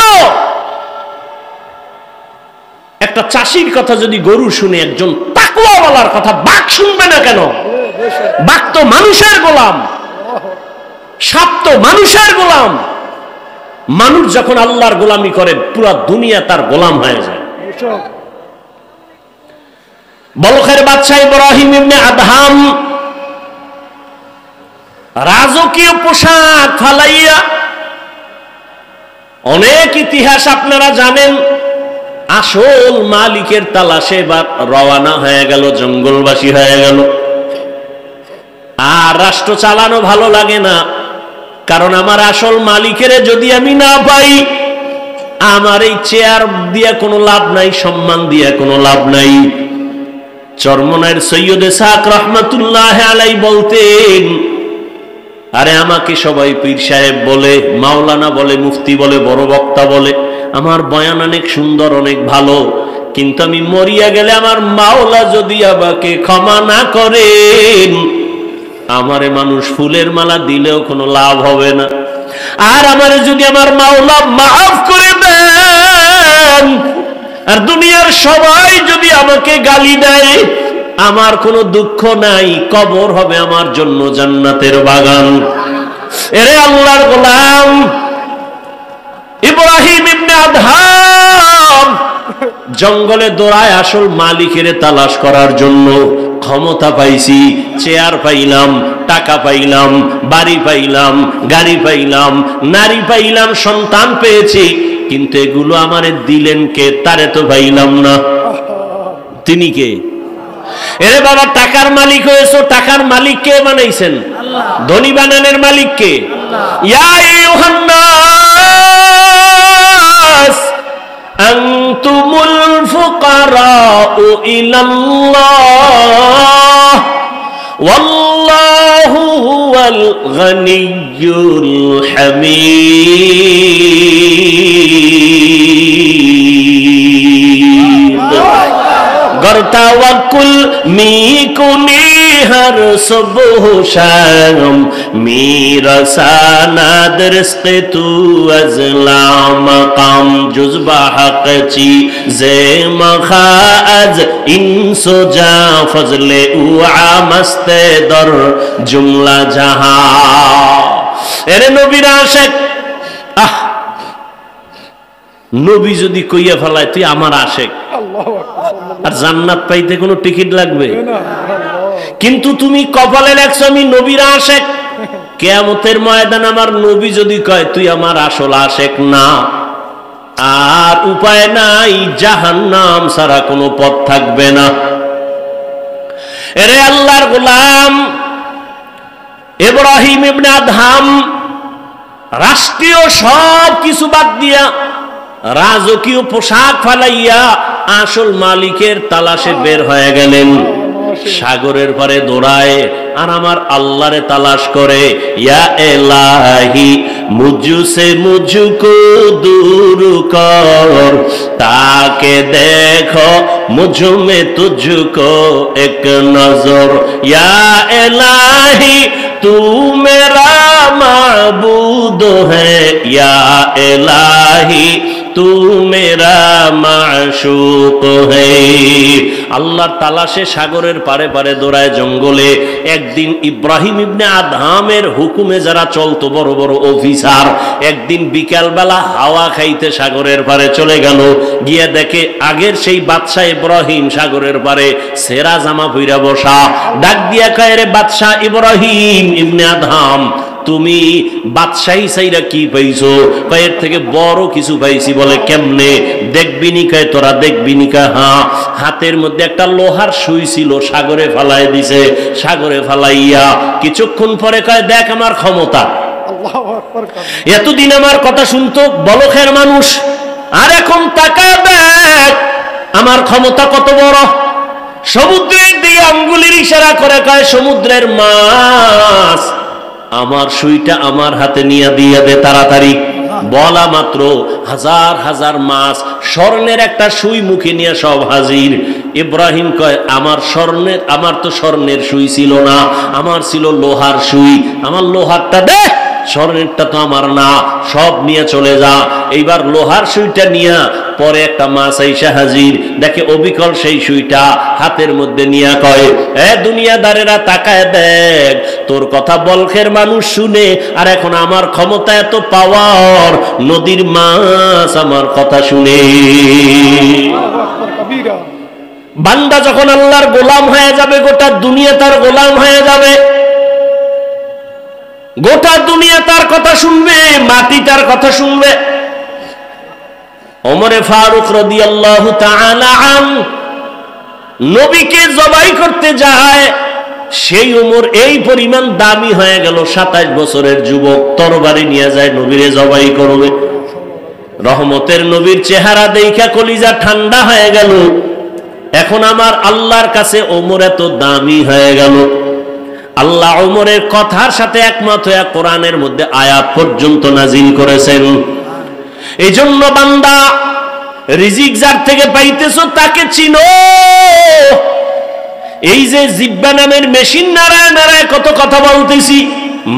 একটা চাষির কথা যদি গরু শুনে, একজন তাকওয়াওয়ালার কথা বাঘ শুনবে না কেন? বাঘ তো মানুষের গোলাম, সাপ তো মানুষের গোলাম। মানুষ যখন আল্লাহর গোলামি করে, পুরা দুনিয়া তার গোলাম হয়ে যায়। বলখের বাদশাহ ইব্রাহিম ইবনে আদহাম রাজকীয় পোশাক ফালাইয়া, অনেক ইতিহাস আপনারা জানেন, আসল মালিকের তালাশে বা রওয়ানা হয়ে গেল, জঙ্গলবাসী হয়ে গেল। আর রাষ্ট্র চালানো ভালো লাগে না, কারণ আমার আসল মালিকের যদি আমি না পাই, আমার এই চেয়ার দিয়ে কোনো লাভ নাই, সম্মান দিয়ে কোনো লাভ নাই। চরমনায়ের সৈয়দ ইসহাক রহমাতুল্লাহ আলাইহি বলতেন, আরে আমাকে সবাই পীর সাহেব বলে, মাওলানা বলে, মুফতি বলে, বড় বক্তা বলে, আমার বয়ান অনেক সুন্দর, অনেক ভালো, কিন্তু আমি মরিয়া গেলে আমার মাওলা যদি আমাকে ক্ষমা না করেন, আমারে মানুষ ফুলের মালা দিলেও কোনো লাভ হবে না। আর আমারে যদি আমার মাওলা মাফ করে দেন, আর দুনিয়ার সবাই যদি আমাকে গালি দেয়, আমার কোনো দুঃখ নাই, কবর হবে আমার জন্য জান্নাতের বাগান। এরে আল্লাহর গোলাম ইব্রাহিম ইবনে আদহাম জঙ্গলে দৌড়ায় আসল মালিকের তালাশ করার জন্য। ক্ষমতা পাইছি, চেয়ার পাইলাম, টাকা পাইলাম, বাড়ি পাইলাম, গাড়ি পাইলাম, নারী পাইলাম, সন্তান পেয়েছি, কিন্তু এগুলো আমারে দিলেন কে? তারে তো পাইলাম না। তিনি কে? এরে বাবা, টাকার মালিক হয়েছো, টাকার মালিক কে বানাইছেন? ধনী বানানোর মালিক কে? ইয়া আইয়ুহান নাস আনতুমুল ফুকারাউ ইলাল্লাহ ওয়াল্লাহু হুয়াল গনিয়্যুল হামিদ। গরতাওয়াকুল মিকুনি হর সুবহ শাম মিরসানাদ রিজকে তু আজলা মাকাম জুজবা হকচি জে মখাজ ইনসো জা ফজলে উআ মস্তে দর জুমলা জাহা। এরে নবীর আশিক, আহ, নবী যদি কইয়া ফেলায় তুই আমার আশিক, আর জান্নাত পাইতে কোনো টিকিট লাগবে? কিন্তু তুমি কপালে লেখছো আমি নবীর আশিক, কিয়ামতের ময়দান আমার নবী যদি কয় তুই আমার আসল আশিক না, আর উপায় নাই, জাহান্নাম ছাড়া কোনো পথ থাকবে না। এরে আল্লাহর গোলাম ইব্রাহিম ইবনে আদহাম রাষ্ট্রীয় সব কিছু বাদ দিয়া, রাজকীয় পোশাক ফালাইয়া আসল মালিকের তালাশে বের হয়ে গেলেন। সাগরের পারে দৌড়ায় আর আমার আল্লাহরে তালাশ করে। ইয়া এলাহি মুঝসে মুঝকো দূর কর, তাকে দেখো মুঝ মে তুঝকো এক নজর। ইয়া এলাহি তু মেরা মাবুদ হ্যায়, ইয়া এলাহি তু মেরা মাশুক হ্যায়। আল্লাহর তালাশে সাগরের পারে পারে দৌড়ায় জঙ্গলে। একদিন ইব্রাহিম ইবনে আদহামের হুকুমে যারা চলতো, বড় বড় অফিসার, একদিন বিকালবেলা হাওয়া খাইতে সাগরের পারে চলে গেল। গিয়ে দেখে আগের সেই বাদশাহ ইব্রাহিম সাগরের পারে সেরা জামা পইরা বসা। ডাক দিয়া কয়, রে বাদশাহ ইব্রাহিম ইবনে আদহাম, তুমি বাদশাহী চাইরা কি পাইছো? এর থেকে বড় কিছু পাইছি। বলে কেমনে? দেখবি নি? কয় তোরা দেখবি নি? কয় হ্যাঁ। হাতের মধ্যে একটা লোহার সুই ছিল, সাগরে ফালাই দিছে। সাগরে ফালাইয়া কিছুক্ষণ পরে কয়, দেখ আমার ক্ষমতা। এতদিন আমার কথা শুনতো বলখের মানুষ, আর এখন তাকা দেখ আমার ক্ষমতা কত বড়। সমুদ্রের দিকে আঙ্গুলের ইশারা করে কয়, সমুদ্রের মাছ আমার সুইটা আমার হাতে নিয়ে দিয়ে দে তাড়াতাড়ি। বলা মাত্র হাজার হাজার মাছ স্বর্ণের একটা সুই মুখে নিয়ে সব হাজির। ইব্রাহিম কয়, আমার তো স্বর্ণের সুই ছিল না, আমার ছিল লোহার সুই। আমার লোহারটা দে, স্বর্ণেরটা তো আমার না, সব নিয়ে চলে যা। এইবার লোহার সুইটা নিয়ে পরে একটা মাছ আইসা হাজির, দেখে অবিকল সেই সুইটা হাতের মধ্যে নিয়ে কয়, এ দুনিয়াদারেরা তাকায় দেখ, তোর কথা বলখের মানুষ শুনে, আর এখন আমার ক্ষমতা এত পাওয়ার, নদীর মাছ আমার কথা শুনে। বান্দা যখন আল্লাহর গোলাম হয়ে যাবে, গোটা দুনিয়া তার গোলাম হয়ে যাবে, গোটা দুনিয়া তার কথা শুনবে, মাটি তার কথা শুনবে। ওমরে ফারুক রাদিয়াল্লাহু তাআলা আনহু নবীকে জবাই করতে যায়, সেই ওমর এই পরিমাণ দামি হয়ে গেল, 27 বছরের যুবক তরবারি নিয়ে যায় নবীরে জবাই করবে। রহমতের নবীর চেহারা দেখা কলিজা ঠান্ডা হয়ে গেল। এখন আমার আল্লাহর কাছে ওমর এত দামি হয়ে গেল, আল্লাহ ওমরের কথার সাথে একমত হয়ে কোরআনের মধ্যে আয়াত পর্যন্ত নাজিল করেছেন। এই জন্য বান্দা, রিজিক যার থেকে পাইতেছো তাকে চিনো। এই যে জিব্বা নামের মেশিন নাড়ায় নাড়ায় কত কথা বলতেছি,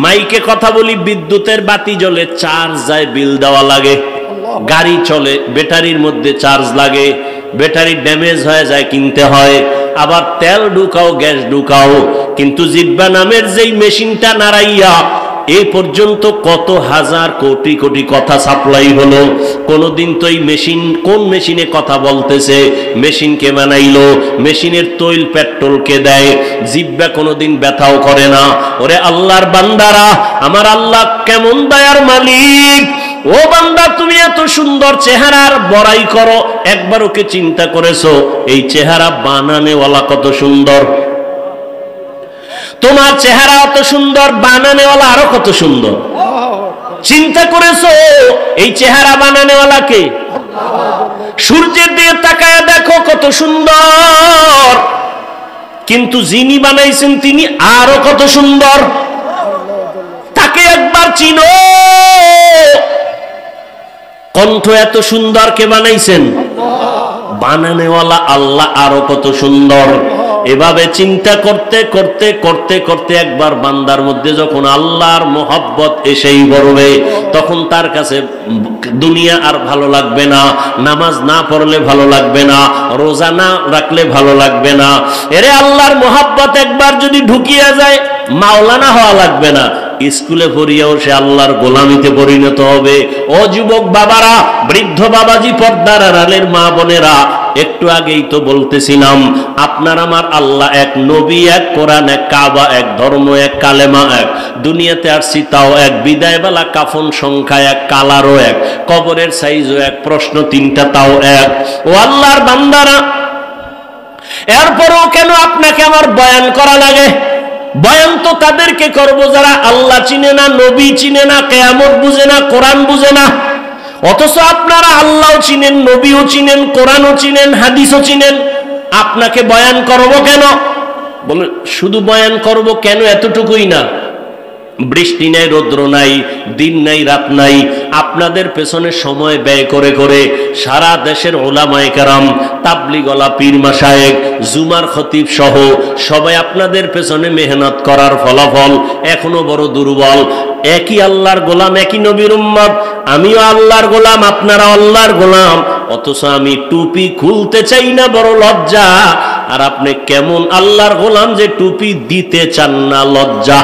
মাইকে কথা বলি, বিদ্যুতের বাতি জ্বলে, চার্জ যায়, বিল দেওয়া লাগে, গাড়ি চলে, ব্যাটারির মধ্যে চার্জ লাগে, ব্যাটারি ড্যামেজ হয়ে যায়, কিনতে হয়, আবার তেল ঢুকাও, গ্যাস ঢুকাও। কিন্তু জিব্বা নামের যেই মেশিনটা নাড়াইয়া এই পর্যন্ত কত হাজার কোটি কোটি কথা সাপ্লাই হলো, কোনদিন তো এই মেশিন কোন মেশিনে কথা বলতেছে, মেশিনকে বানাইলো, মেশিনের তৈল পেট্রোলকে দেয়, জিব্বা কোনদিন ব্যথাও করে না। ওরে আল্লাহর বান্দারা, আমার আল্লাহ কেমন দয়ার মালিক। ও বান্দা, তুমি এত সুন্দর চেহারার বড়াই করো, একবার ওকে চিন্তা করেছো এই চেহারা বানানেওয়ালা কত সুন্দর? তোমার চেহারা অত সুন্দর, বানানেওয়ালা আরো কত সুন্দর। চিন্তা করেছো এই চেহারা বানানেওয়ালাকে? সূর্যের দিকে তাকায় দেখো কত সুন্দর, কিন্তু যিনি বানাইছেন তিনি আরো কত সুন্দর। তাকে একবার চিনো। কণ্ঠ এত সুন্দর কে বানাইছেন? বানানেওয়ালা আল্লাহ আরো কত সুন্দর। এভাবে চিন্তা করতে করতে করতে করতে একবার বান্দার মধ্যে যখন আল্লাহর মোহাব্বত এসেই পড়বে, তখন তার কাছে দুনিয়া আর ভালো লাগবে না, নামাজ না পড়লে ভালো লাগবে না, রোজা না রাখলে ভালো লাগবে না। এরে আল্লাহর মোহাব্বত একবার যদি ঢুকিয়া যায়, মাওলানা হওয়া লাগবে না, স্কুলে পড়িয়াও সে আল্লাহর গোলামিতে পরিণত হবে। ও যুবক বাবারা, বৃদ্ধ বাবাজি, পর্দার আড়ালের মা বোনেরা, একটু আগেই তো বলতেছিলাম, আপনার আমার আল্লাহ এক, নবী এক, কোরআন এক, কাবা এক, ধর্ম এক, কালেমা এক, দুনিয়াতে আসছি তাও এক, বিদায়বেলা কাফন সংখ্যা এক, কালারও এক, কবরের সাইজও এক, প্রশ্ন 3টা তাও এক। ও আল্লাহর বান্দারা, এরপরও কেন আপনাকে আমার বয়ান করা লাগে? বয়ান তো তাদেরকে করব যারা আল্লাহ চিনে না, নবী চিনে না, কিয়ামত বুঝে না, কোরআন বুঝে না। অথচ আপনারা আল্লাহও চিনেন, নবীও চিনেন, কোরআনও চিনেন, হাদিসও চিনেন, আপনাকে বয়ান করব কেন? বলে শুধু বয়ান করব কেন? এতটুকুই না, বৃষ্টি নাই, রৌদ্র নাই, দিন নাই, রাত নাই, আপনাদের পেছনে সময় ব্যয় করে করে সারা দেশের ওলামায়ে কেরাম, তাবলিগওয়ালা, পীর মাশায়েখ, জুমার খতিব সহ সবাই আপনাদের পেছনে মেহনত করার ফলাফল এখনো বড় দুর্বল। একই আল্লাহর গোলাম, একই নবীর উম্মত, আমিও আল্লাহর গোলাম, আপনারা আল্লাহর গোলাম, অথচ আমি টুপি খুলতে চাই না, বড় লজ্জা। আর আপনি কেমন আল্লাহর গোলাম যে টুপি দিতে চান না? লজ্জা।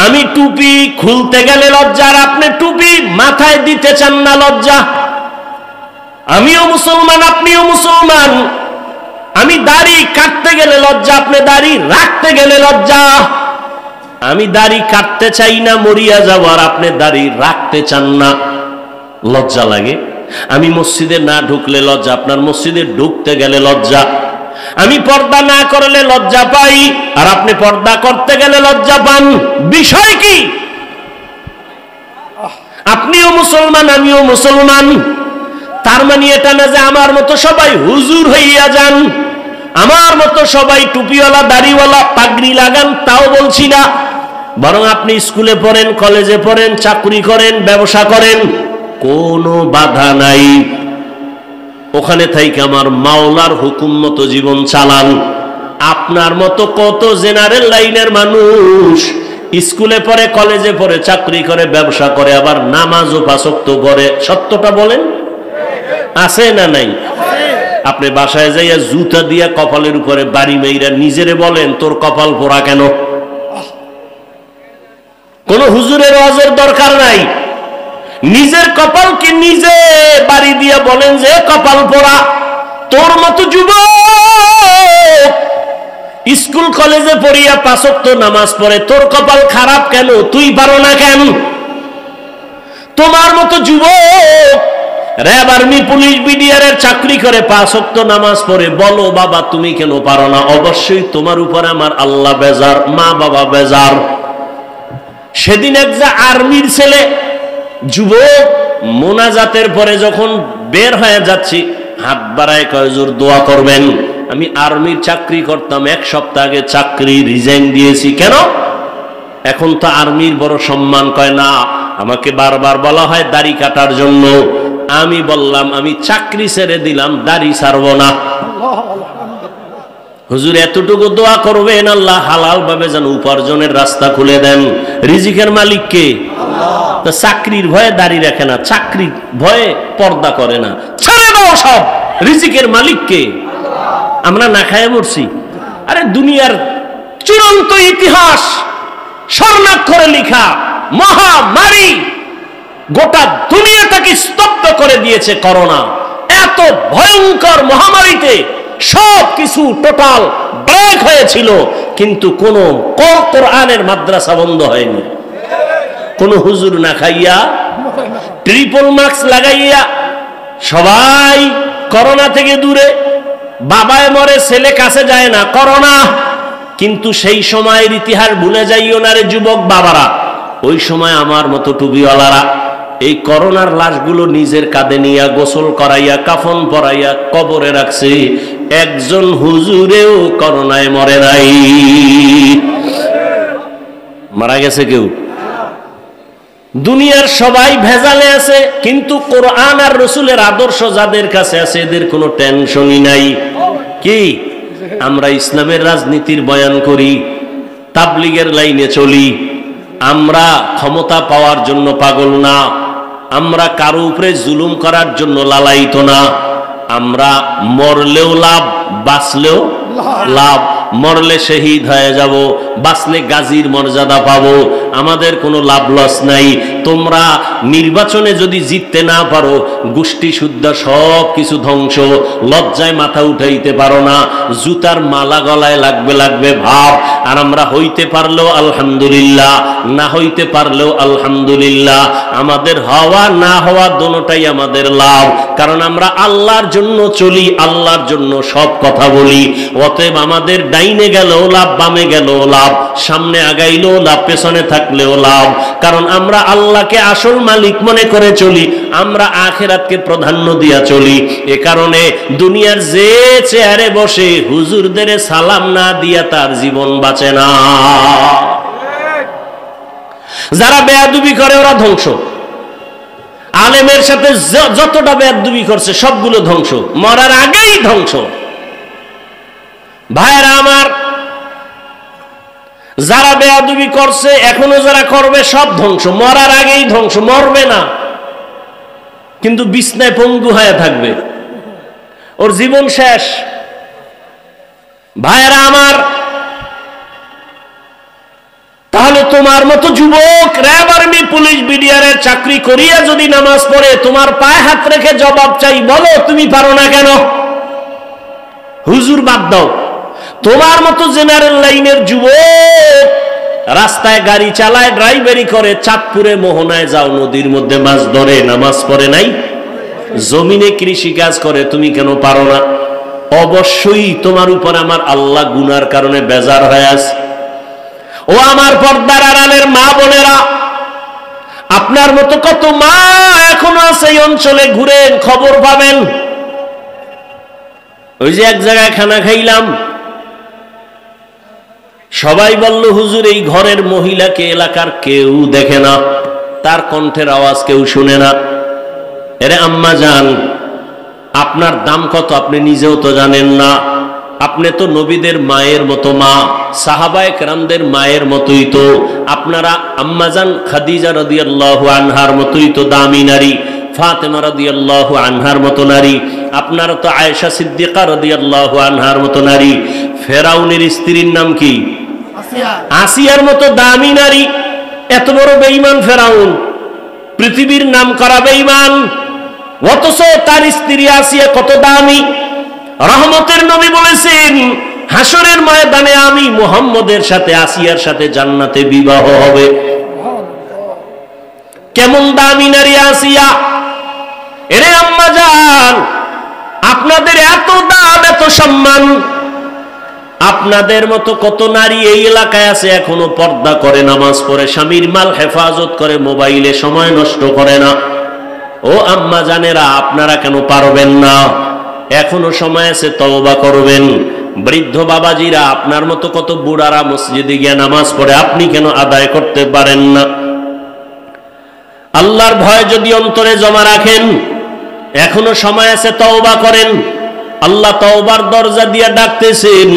আমি টুপি খুলতে গেলে লজ্জা, আর আপনি টুপি মাথায় দিতে চান না, লজ্জা। আমিও মুসলমান, আপনিও মুসলমান, আমি দাড়ি কাটতে গেলে লজ্জা, আপনি দাড়ি রাখতে গেলে লজ্জা। আমি দাড়ি কাটতে চাই না, মরিয়া যাব, আর আপনি দাড়ি রাখতে চান না, লজ্জা লাগে। আমি মসজিদে না ঢুকলে লজ্জা, আপনার মসজিদে ঢুকতে গেলে লজ্জা। আমি পর্দা না করলে লজ্জা পাই, আর আপনি পর্দা করতে গেলে লজ্জা পান। বিষয় কি? আপনিও মুসলমান, আমিও মুসলমান। তার মানে এটা না যে আমার মতো সবাই হুজুর হইয়া যান, আমার মতো সবাই টুপিওয়ালা, দাড়িওয়ালা, পাগড়ি লাগান, তাও বলছি না। বরং আপনি স্কুলে পড়েন, কলেজে পড়েন, চাকরি করেন, ব্যবসা করেন, কোনো বাধা নাই, ওখানে থেকে আমার মাওলার হুকুম মতো জীবন চালান। আপনার মতো কত জেনারেল লাইনের মানুষ স্কুলে পড়ে, কলেজে পড়ে, চাকরি করে, ব্যবসা করে, আবার নামাজও পাঁচ ওয়াক্ত পড়ে। সত্যটা বলেন, আছে না নাই? আপনি বাসায় যাইয়া জুতা দিয়া কপালের উপরে বাড়ি মেইরা নিজেরে বলেন, তোর কপাল পোড়া কেন? কোন হুজুরের ওয়াজের দরকার নাই। নিজের কপালকে নিজে বাড়ি দিয়া বলেন যে কপাল পোড়া। তোর মতো যুবক স্কুল কলেজে পড়িয়া পাঁচ ওয়াক্ত নামাজ পড়ে, তোর কপাল খারাপ কেন? তুই পারো না কেন? তোমার মতো যুবক র্যাব, আর্মি, পুলিশ, বিডিআর এর চাকরি করে, পাঁচ ওয়াক্ত নামাজ পড়ে, বলো বাবা তুমি কেন পারো না? অবশ্যই তোমার উপরে আমার আল্লাহ বেজার, মা বাবা বেজার। সেদিন এক যে আর্মির ছেলে যুবক মোনাজাতের পরে যখন বের হয়ে যাচ্ছি, হাত বাড়ায় কয় হুজুর দোয়া করবেন। আমি আর্মির চাকরি করতাম, এক সপ্তাহ আগে চাকরি রিজাইন দিয়েছি। কেন? এখন তো আর্মির বড় সম্মান। কয় না, আমাকে বারবার বলা হয় দাড়ি কাটার জন্য। আমি বললাম আমি চাকরি ছেড়ে দিলাম, দাড়ি ছাড়বো না। হুজুর এতটুকু দোয়া করবেন আল্লাহ হালাল ভাবে যেন উপার্জনের রাস্তা খুলে দেন। রিজিকের মালিক কে? আল্লাহ। চাকরির ভয়ে দাড়ি রাখে না, চাকরির ভয়ে পর্দা করে না, ছেড়ে দাও সব। রিজিকের মালিক কে? আমরা না খায় মরছি। আরে দুনিয়ার চূড়ান্ত ইতিহাস স্বর্ণাক্ষরে লেখা মহামারী গোটা দুনিয়াটাকে স্তব্ধ করে দিয়েছে করোনা। এত ভয়ঙ্কর মহামারীতে সবকিছু টোটাল ব্রেক হয়েছিল, কিন্তু কোন কোরআনের মাদ্রাসা বন্ধ হয়নি। কোন হুজুর না খাইয়া ট্রিপল মাস্ক লাগাইয়া সবাই করোনা থেকে দূরে। বাবায় মরে, ছেলে কাছে যায় না, করোনা। কিন্তু সেই সময়ের ইতিহাস ভুলে যাইও না রে যুবক বাবারা। ওই সময় আমার মতো টুপিওয়ালারা এই করোনার লাশগুলো নিজের কাঁধে নিয়ে গোসল করাইয়া, কাফন পরাইয়া কবরে রাখছে। একজন হুজুরেও করোনায় মরে নাই। মারা গেছে কেউ? দুনিয়ার সবাই ভেজালে আছে, কিন্তু কোরআন আর রসুলের আদর্শ যাদের কাছে আছে এদের কোনো টেনশনই নাই। কি? আমরা ইসলামের রাজনীতির বয়ান করি, তাবলীগের লাইনে চলি। আমরা ক্ষমতা পাওয়ার জন্য পাগল না, আমরা কারো উপরে জুলুম করার জন্য লালায়িত না। আমরা মরলেও লাভ, বাঁচলেও লাভ। মরলে শহীদ হয়ে যাব, বাঁচলে গাজীর মর্যাদা পাবো। আমাদের কোনো লাভ লস নাই। তোমরা নির্বাচনে যদি জিততে না পারো, গোষ্ঠী শুদ্ধ সব কিছু ধ্বংস। লজ্জায় মাথা উঠাইতে পারো না, জুতার মালা গলায় লাগবে লাগবে ভাব। আর আমরা হইতে পারলেও আলহামদুলিল্লাহ, না হইতে পারলেও আলহামদুলিল্লাহ। আমাদের হওয়া না হওয়া দোনোটাই আমাদের লাভ, কারণ আমরা আল্লাহর জন্য চলি, আল্লাহর জন্য সব কথা বলি। অতএব আমাদের ডাইনে গেলেও লাভ, বামে গেলেও লাভ, সামনে আগাইলেও লাভ, পেছনে থাকলেও লাভ। কারণ আমরা আল্লাহকে আসল মালিক মনে করে চলি, আমরা আখিরাতকে প্রাধান্য দিয়া চলি। এ কারণে দুনিয়ার যে চেয়ারে বসে হুজুরদের সালাম না দিয়া তার জীবন বাঁচে না। যারা বেয়াদবি করে ওরা ধ্বংস। আলেমের সাথে যতটা বেয়াদবি করছে সবগুলো ধ্বংস, মরার আগেই ধ্বংস। ভাইরা আমার, যারা বেয়াদবি করছে এখনো যারা করবে সব ধ্বংস, মরার আগেই ধ্বংস। মরবে না কিন্তু বিছনায় পঙ্গু হয়ে থাকবে, ওর জীবন শেষ। ভাইরা আমার, তাহলে তোমার মতো যুবক র্যাব, আর্মি, পুলিশ, বিডিআর এর চাকরি করিয়া যদি নামাজ পড়ে, তোমার পায়ে হাত রেখে জবাব চাই, বলো তুমি পারো না কেন? হুজুর বাদ দাও, তোমার মতো জেনারেল লাইনের যুবক রাস্তায় গাড়ি চালায়, ড্রাইভারি করে, চাঁদপুরে মোহনায় যাও, নদীর মধ্যে মাছ ধরে, নামাজ পড়ে নাই? জমিনে কৃষি কাজ করে, তুমি কেন পারো না? অবশ্যই তোমার উপর আমার আল্লাহ গুনার কারণে বেজার হয়ে আছে। ও আমার পর্দার আড়ালের মা বোনেরা, আপনার মতো কত মা এখনো আছে এই অঞ্চলে, ঘুরেন খবর পাবেন। ওই যে এক জায়গায় খানা খাইলাম, সবাই বলল হুজুর এই ঘরের মহিলাকে এলাকার কেউ দেখে না, তার কণ্ঠের আওয়াজ কেউ শুনে না। এরে আম্মা জান, আপনার দাম কত আপনি নিজেও তো জানেন না। আপনি তো নবীদের মায়ের মতো মা, সাহাবায়ে কেরামদের মায়ের মতোই তো। আপনারা আম্মাজান খাদিজা রাদিয়াল্লাহু আনহার মতোই তো দামি নারী, ফাতেমা রাদিয়াল্লাহু আনহার মতো নারী। আপনারা তো আয়েশা সিদ্দিকা রাদিয়াল্লাহু আনহার মতো নারী। ফেরাউনের স্ত্রীর নাম কি? আসিয়ার মতো দামি নারী। এত বড় বেঈমান ফেরাউন, পৃথিবীর নাম করা বেঈমান, অথচ তার স্ত্রী আসিয়া কত দামি। রহমতের নবী বলেছেন, হাসরের ময়দানে আমি মুহাম্মদের সাথে আসিয়ার সাথে জান্নাতে বিবাহ হবে। কেমন দামি নারী আসিয়া! এরে আম্মা জান, আপনাদের এত দাম, এত সম্মান। আপনাদের মতো কত নারী এই এলাকায় আছে এখনো পর্দা করে, নামাজ পড়ে, স্বামীর মাল হেফাজত করে, মোবাইলে সময় নষ্ট করে না। ও আম্মা জানেরা, আপনারা কেন পারবেন না? এখনো সময় আছে, তওবা করবেন। বৃদ্ধ বাবাজিরা, আপনার মতো কত বুড়ারা মসজিদে গিয়ে নামাজ পড়ে, আপনি কেন আদায় করতে পারেন না? আল্লাহর ভয় যদি অন্তরে জমা রাখেন, এখনো সময় আছে, তওবা করেন। আল্লাহ তওবার দরজা দিয়ে ডাকতেছেন।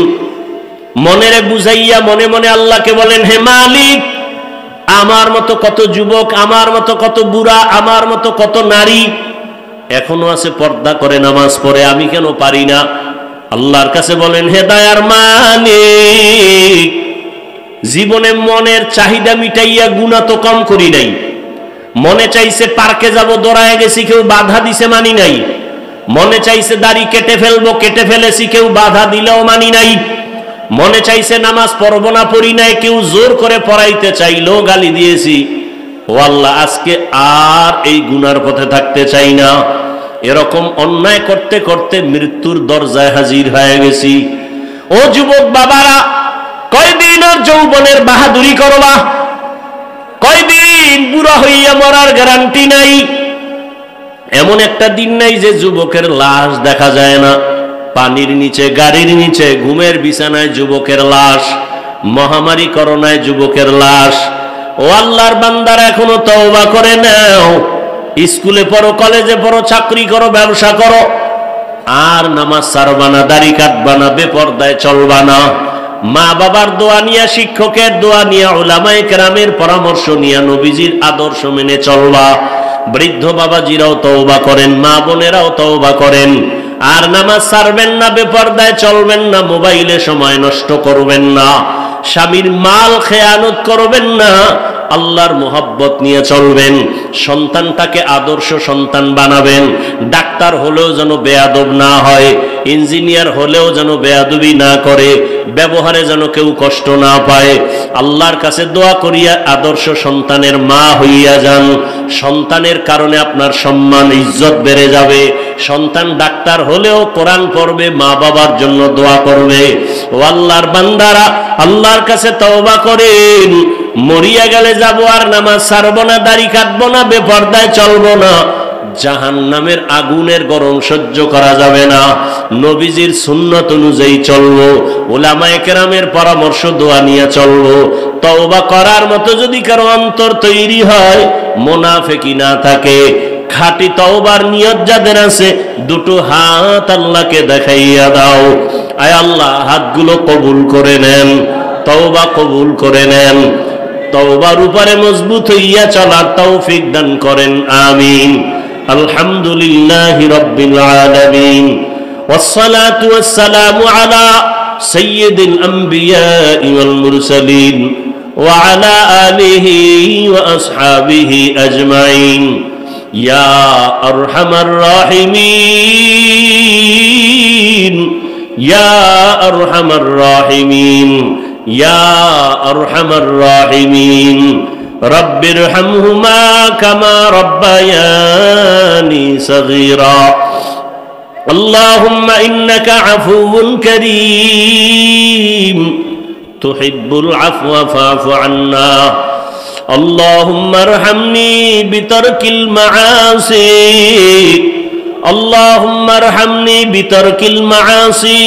মনেরে বুঝাইয়া মনে মনে আল্লাহকে বলেন, হে মালিক, আমার মতো কত যুবক, আমার মতো কত বুড়া, আমার মতো কত নারী এখনো আছে পর্দা করে, নামাজ পড়ে, আমি কেন পারি না? আল্লাহর কাছে বলেন, হে দয়ার মালিক, জীবনে মনের চাহিদা মিটাইয়া গুনাহ তো কম করি নাই। মনে চাইছে পার্কে যাব, দৌড়ায় গেছি, কেউ বাধা দিছে, মানি নাই। মনে চাইছে দাড়ি কেটে ফেলবো, কেটে ফেলেছি, কেউ বাধা দিলেও মানি নাই। মনে চাইছে নামাজ পড়বো না, পড়ি নাই, কেউ জোর করে পড়াইতে চাইলো, গালি দিয়েছি। ও আল্লাহ, আজকে আর এই গুনার পথে থাকতে চাই না। এরকম অন্যায় করতে করতে মৃত্যুর দরজায় হাজির হয়ে গেছি। ও যুবক বাবারা, কয়দিন আর যৌবনের বাহাদুরি করবা? কয়দিন? বুড়া হইয়া মরার গ্যারান্টি নাই। এমন একটা দিন নাই যে যুবকের লাশ দেখা যায় না। পানির নিচে, গাড়ির নিচে, ঘুমের বিছানায় যুবকের লাশ, মহামারী করোনায় যুবকের লাশ। ও আল্লাহর বান্দারা, এখনো তওবা করে নাও। স্কুলে পড়ো, কলেজে পড়ো, চাকরি করো, ব্যবসা করো, আর নামাজ ছাড়বা না, দাড়ি কাটবা না, বেপরদায় চলবা না। মা বাবার দোয়া নিয়া, শিক্ষকের দোয়া নিয়া, উলামায়ে কেরামের পরামর্শ নিয়া, নবীজির আদর্শ মেনে চলবা। বৃদ্ধ বাবাজিরাও তওবা করেন, মা বোনেরাও তওবা করেন। আর নামাজ ছাড়বেন না, বেপরদায় চলবেন না, মোবাইলে সময় নষ্ট করবেন না, স্বামীর মাল খেয়ানত করবেন না, আল্লাহর মোহাব্বত নিয়ে চলবেন। সন্তানটাকে আদর্শ সন্তান বানাবেন। ডাক্তার হলেও যেন বেয়াদব না হয়, ইঞ্জিনিয়ার হলেও যেন বেয়াদবি না করে, ব্যবহারে যেন কেউ কষ্ট না পায়। আল্লাহর কাছে দোয়া করিয়া আদর্শ সন্তানের মা হইয়া যান। সন্তানের কারণে আপনার সম্মান, ইজ্জত বেড়ে যাবে। সন্তান ডাক্তার হলেও কোরআন পড়বে, মা বাবার জন্য দোয়া করবে। ও আল্লাহর বান্দারা, আল্লাহর কাছে তওবা করেন। মরিয়া গেলে যাব আর নামাজ ছাড়বো না, দাড়ি কাটবো না, বেপরদায় চলবো না। জাহান্নামের আগুনের গরম সহ্য করা যাবে না। নবীজির সুন্নাত অনুযায়ী চলবো, উলামায়ে কেরামের পরামর্শ দোয়া নিয়ে চলবো। তওবা করার মতো যদি কারো অন্তর তৈরি হয়, মুনাফিকি না থাকে, খাঁটি তওবার নিয়ত যাদের আছে, দুটো হাত আল্লাহকে দেখাইয়া দাও। আয় আল্লাহ, হাতগুলো কবুল করে নেন, তওবা কবুল করে নেন। তওবার উপরে মজবুত হইয়া চলার তৌফিক দান করেন, আমিন। আলহামদুলিল্লাহি রাব্বিল আলামিন, ওয়াসসালাতু ওয়াসসালামু আলা সাইয়্যিদিল আমবিয়াই ওয়াল মুরসালিন ওয়া আলা আলিহি ওয়া আসহাবিহি আজমাইন। ইয়া আরহামার রাহিমিন, ইয়া আরহামার রাহিমিন, ইয়া আরহামার রাহিমিন। রব্বিরহামহুমা কামা রব্বায়ানি সগীরা। আল্লাহুম্মা ইন্নাকা আফুউন কারীম, তুহিব্বুল আফওয়া ফা'ফু আন্না। আল্লাহুম্মা আরহামনি বিতারকিল মাআসি, আল্লাহুম্মা আরহামনি বিতারকিল মাআসি,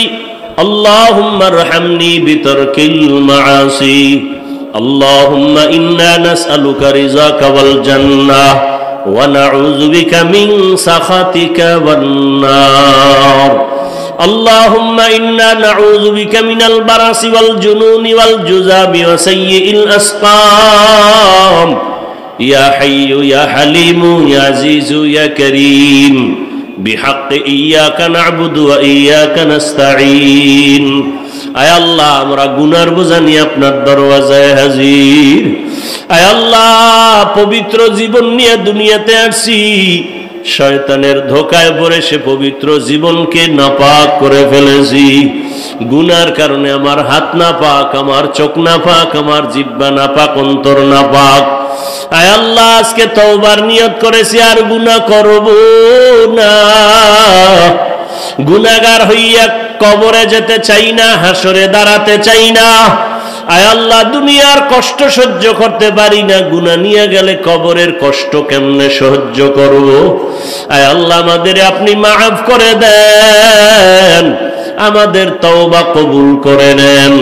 আল্লাহুম্মা আরহামনি বিতারকিল মাআসি। আল্লাহুম্মা ইন্না নাসআলুকা রিযাকা ওয়াল জান্নাহ ওয়া নাউযু বিকা মিন সাখাতিকা ওয়ান নার। আল্লাহুম্মা ইন্না নাউযু বিকা মিনাল বারাসি ওয়াল জুনুনি ওয়াল জুযাবি ওয়া সাইয়্যিল আসকাম ইয়া হাইয়্যু ইয়া হালিমু ইয়া আজিজু ইয়া কারীম বিহাক্কি ইয়্যাকা না'বুদু ওয়া ইয়্যাকা নাস্তাঈন। আয় আল্লাহ, আমরা গুনার বোঝা নিয়ে আপনার দরওয়াজায় হাজির। আয় আল্লাহ, পবিত্র জীবন নিয়ে দুনিয়াতে আসছি, শয়তানের ধোকায় পড়ে সে পবিত্র জীবনকে নাপাক করে ফেলেছি। গুনার কারণে আমার হাত নাপাক, আমার চোখ নাপাক, আমার জিহ্বা নাপাক, অন্তর নাপাক। আয় আল্লাহ, আজকে তওবার নিয়ত করেছি আর গুনাহ করব না। গুনাহগার হইয়া কবরে যেতে চাই না, হাসরে দাঁড়াতে চাই না। আয় আল্লাহ, দুনিয়ার কষ্ট সহ্য করতে পারি না, গুনাহ নিয়ে গেলে কবরের কষ্ট কেমনে সহ্য করব? আয় আল্লাহ, আমাদের আপনি মাফ করে দেন, আমাদের তওবা কবুল করে নেন।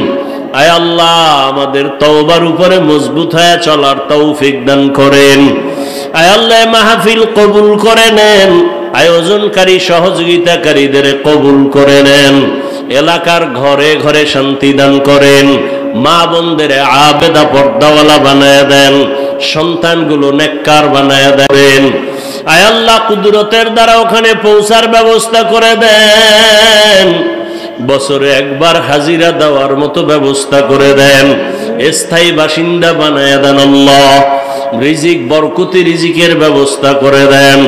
আয় আল্লাহ, আমাদের তওবার উপরে মজবুত হয়ে চলার তৌফিক দান করেন। আয় আল্লাহ, মাহফিল কবুল করে নেন, আয়োজনকারী সহযোগিতাকারীদের কবুল করে নেন। এলাকার ঘরে ঘরে শান্তি দান করেন। মা বোনদের আবেদা পর্দাওয়ালা বানায় দেন, সন্তানগুলো নেককার বানায় দেন। আয় আল্লাহ, কুদরতের দ্বারা ওখানে পৌঁছার ব্যবস্থা করে দেন। বছরে একবার হাজিরা দেওয়ার মতো ব্যবস্থা করে দেন, স্থায়ী বাসিন্দা বানায় দেন। আল্লাহ, রিজিক বরকতি রিজিকের ব্যবস্থা করে দেন।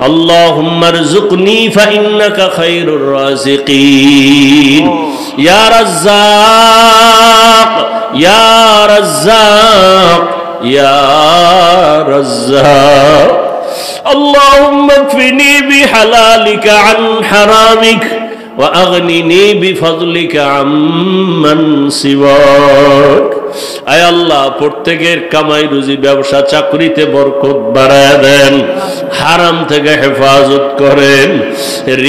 আল্লাহুম্মা রযুকনি ফাইন্নাকা খায়রুর রাযিকিন ইয়া রাজ্জাক ইয়া রাজ্জাক ইয়া রাজ্জাক। আল্লাহুম্মা কফিনি বিহালালিকা আন হারামিক ওয়া আগনিনি বিফাদলিকা আম্মান সিওয়াক। আয় আল্লাহ, প্রত্যেকের কামাই রুজি ব্যবসা চাকরিতে বরকত বাড়ায় দেন, হারাম থেকে হেফাজত করেন,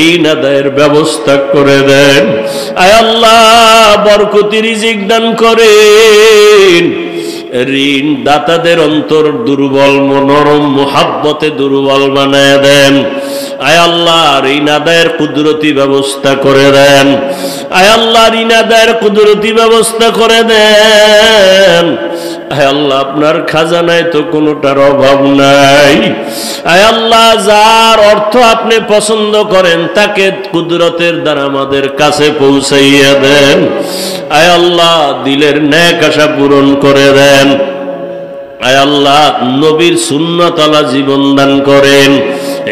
ঋণ আদায়ের ব্যবস্থা করে দেন। আয় আল্লাহ, বরকতি রিজিক দান করেন। ঋণ দাতাদের অন্তর দুর্বল, নরম মুহাব্বতে দুর্বল বানায় দেন। আয় আল্লাহ, ঋণ আদায়ের কুদরতি ব্যবস্থা করে দেন। আয় আল্লাহ, ঋণ আদায়ের কুদরতি ব্যবস্থা করে দেন। আয় আল্লাহ, আপনার খাজানায় তো কোনোটার অভাব নাই। আয় আল্লাহ, যার অর্থ আপনি পছন্দ করেন তাকে কুদরতের দ্বারা আমাদের কাছে পৌঁছাইয়া দেন। আয় আল্লাহ, দিলের নেক আশা পূরণ করে দেন। আয় আল্লাহ, নবীর সুন্নতওয়ালা জীবন দান করেন,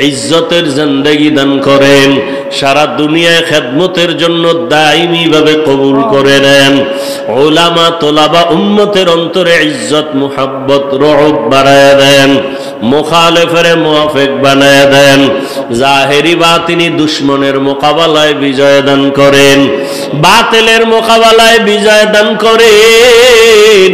ইজ্জতের জিন্দেগি দান করেন, সারা দুনিয়ায় খেদমতের জন্য দাইমি ভাবে কবুল করে নেন। উলামা তোলাবা উম্মতের অন্তরে ইজ্জত মুহাব্বত রহব বাড়ায় দেন, মুখালেফের মুওয়াফিক বানায় দেন। জাহেরি বাতিনি দুশ্মনের মোকাবেলায় বিজয় দান করেন, বাতিলের মোকাবেলায় বিজয় দান করেন।